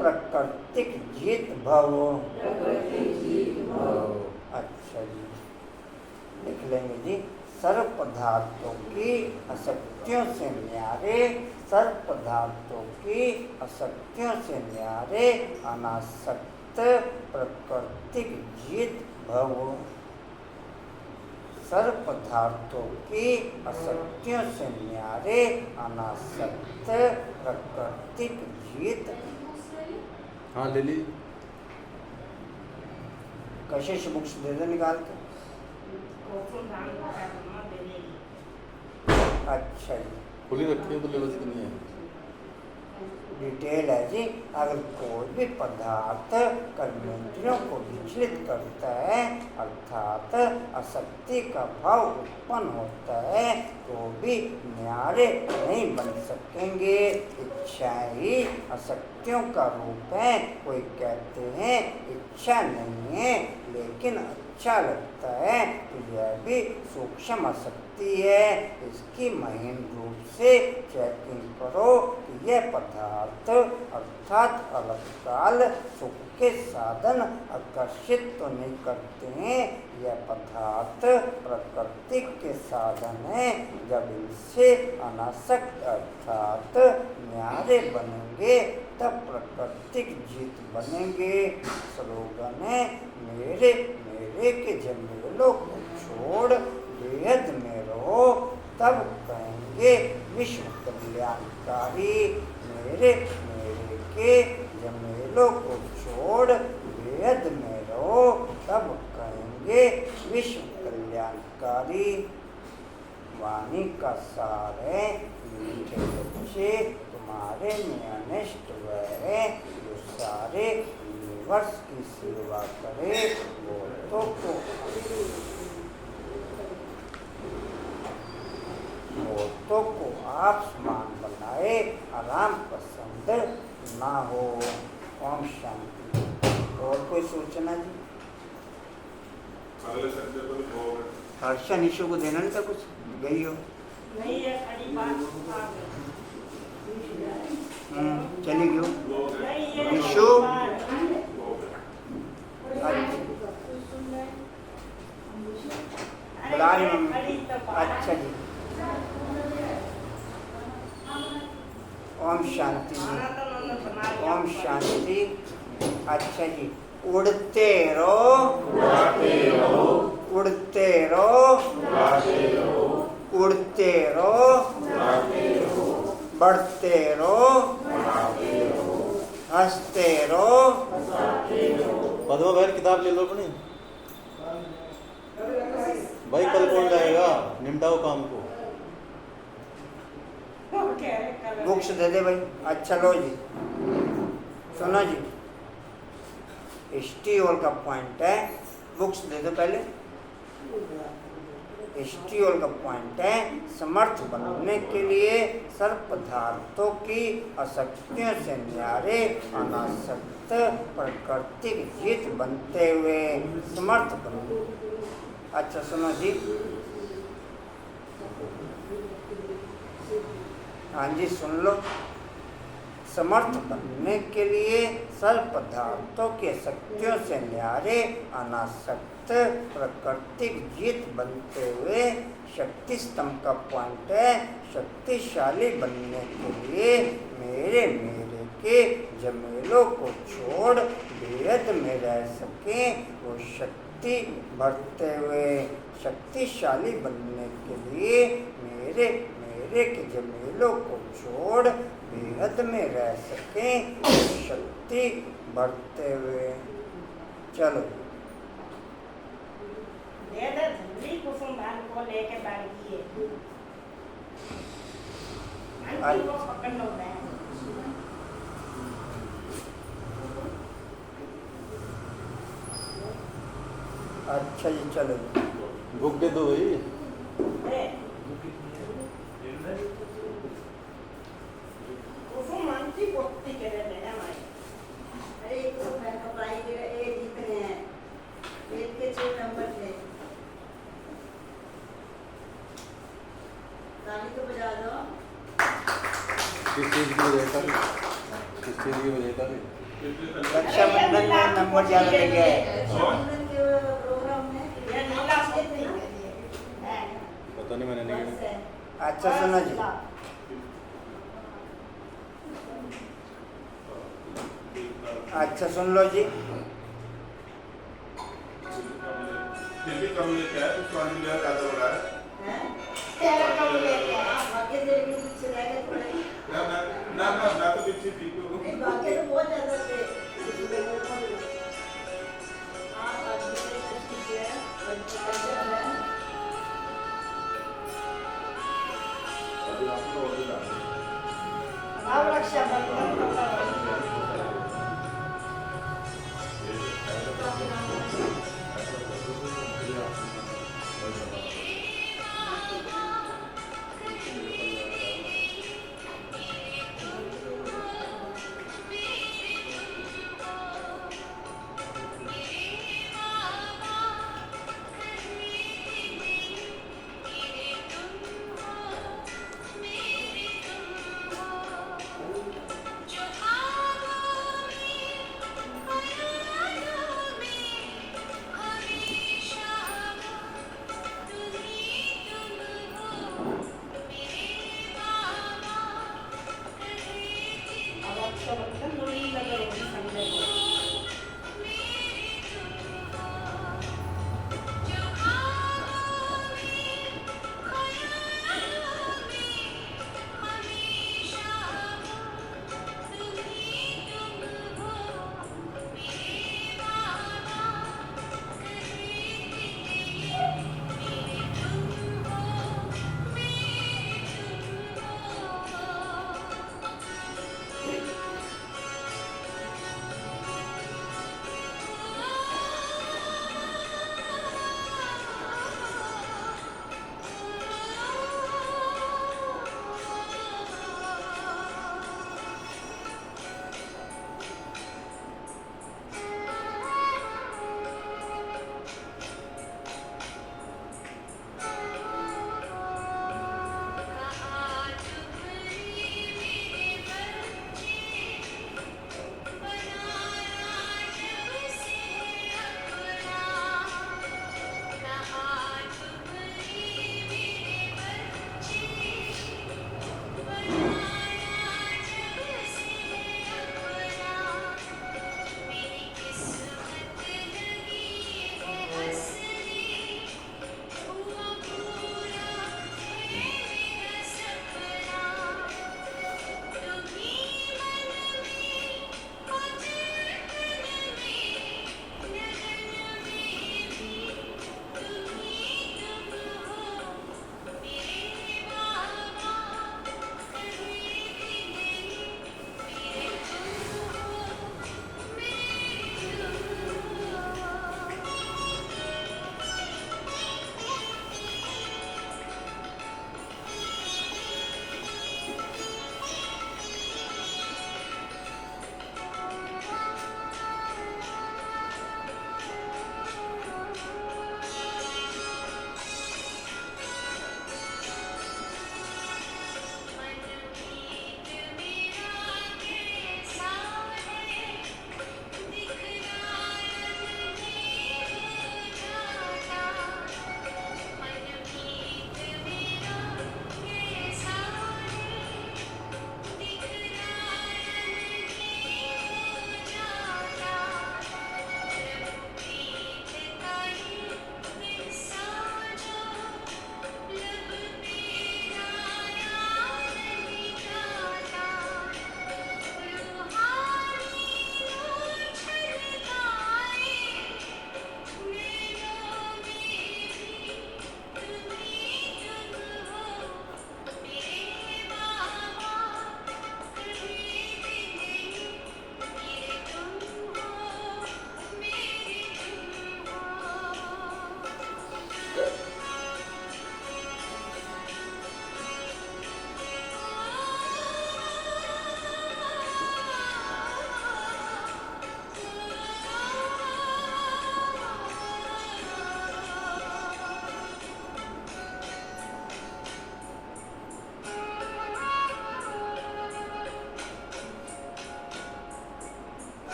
प्राकृतिक जीत भव। अच्छा जी, लेंगे जी। सर्व पदार्थों की असक्तियों से न्यारे, सर्व पदार्थों की असक्तियों से न्यारे अनासक्त प्राकृतिक जीत भव। सर्व पदार्थों की असक्तियों से न्यारे अनासक्त प्राकृतिक जीत। हाँ ले ली। कशिश बुक्स दे दो निकाल के। अच्छा जी, खुली रखी है तो व्यवस्थित नहीं है। डिटेल है जी। अगर कोई भी पदार्थ कर्मेंद्रियों को विचलित करता है अर्थात आसक्ति का भाव उत्पन्न होता है तो भी न्यारे नहीं बन सकेंगे। इच्छाएं ही आसक्तियों का रूप है। कोई कहते हैं इच्छा नहीं है लेकिन अच्छा लगता है तो यह भी सूक्ष्म आसक्ति है। इसकी महीन रूप से चेकिंग करो कि यह पदार्थ अर्थात अल्पकाल सुख के साधन आकर्षित तो नहीं करते हैं। यह पदार्थ प्राकृतिक के साधन है। जब इनसे अनासक्त अर्थात न्यारे बनेंगे तब प्राकृतिक जीत बनेंगे। स्लोगन है मेरे मेरे के झमेलों को छोड़ बेहद में रहो तब कहेंगे विश्व कल्याणकारी। मेरे मेरे के झमेलों को छोड़ बेहद में रहो तब कहेंगे विश्व कल्याणकारी। वाणी का सार है मीठे बच्चे तुम्हारे में अनिष्ट वह है जो सारे यूनिवर्स की सेवा करे औरतों को आप समान बनाए आराम पसंद ना हो। ओम शांति। और कोई सूचना जी? अगले संडे को भी हो गए। हर्षा निशु को देना नहीं था कुछ? गई हो? नहीं है खाली बात चली गई हो? नहीं है निशु बुला रही मम्मी। अच्छा जी। ओम शांति जी। ओम शांति। अच्छा जी। उड़ते रहो उड़ते रहो उड़ते रहो बढ़ते रहो हंसते रहो। पद्मा बहन किताब ले लो अपनी। भाई कल कौन जाएगा? निपटाओ काम को। बुक्स दे दे भाई। अच्छा लो जी सुनो जी। एस्टियोल का पॉइंट है। बुक्स दे दो पहले। एस्टियोल का पॉइंट है समर्थ बनने के लिए सर्व पदार्थों की आसक्तियों से न्यारे अनासक्त प्राकृतिक जीत बनते हुए समर्थ बनो। अच्छा सुनो जी। हाँ जी सुन लो। समर्थ बनने के लिए सर्व पदार्थों की शक्तियों से न्यारे अनासक्त प्राकृतिक जीत बनते हुए शक्ति स्तंभ का पॉइंट है शक्तिशाली बनने के लिए मेरे मेरे के जमेलों को छोड़ बेहद में रह सके वो शक्ति बढ़ते हुए शक्तिशाली बनने के लिए मेरे मेरे के जमेलों को छोड़ बेहद में रह सकें शक्ति बढ़ते हुए। चलो कुसुम भान को लेके बैठी है। पकड़ लो। अच्छा जी चलो बुक दे दो भाई। किस चीज की वजह था? किस चीज की वजह था? रक्षाबंधन में नंबर ज़्यादा ले गया है। पता नहीं मैंने नहीं बस गिना। है। अच्छा सुनो जी, अच्छा सुन लो जी, फिर भी कम लेके आया तो स्वामी मेरा ज़्यादा बड़ा है। हैं? तेरा कम लेके आया, बाकी तेरे के पीछे रह गए थोड़े। ना तो पीछे पीछे नहीं, बाकी तो बहुत ज्यादा थे। हाँ, बाकी तो कुछ पीछे है, बच्चे कैसे है? अभी आपको और भी डालना है। अब रक्षाबंधन का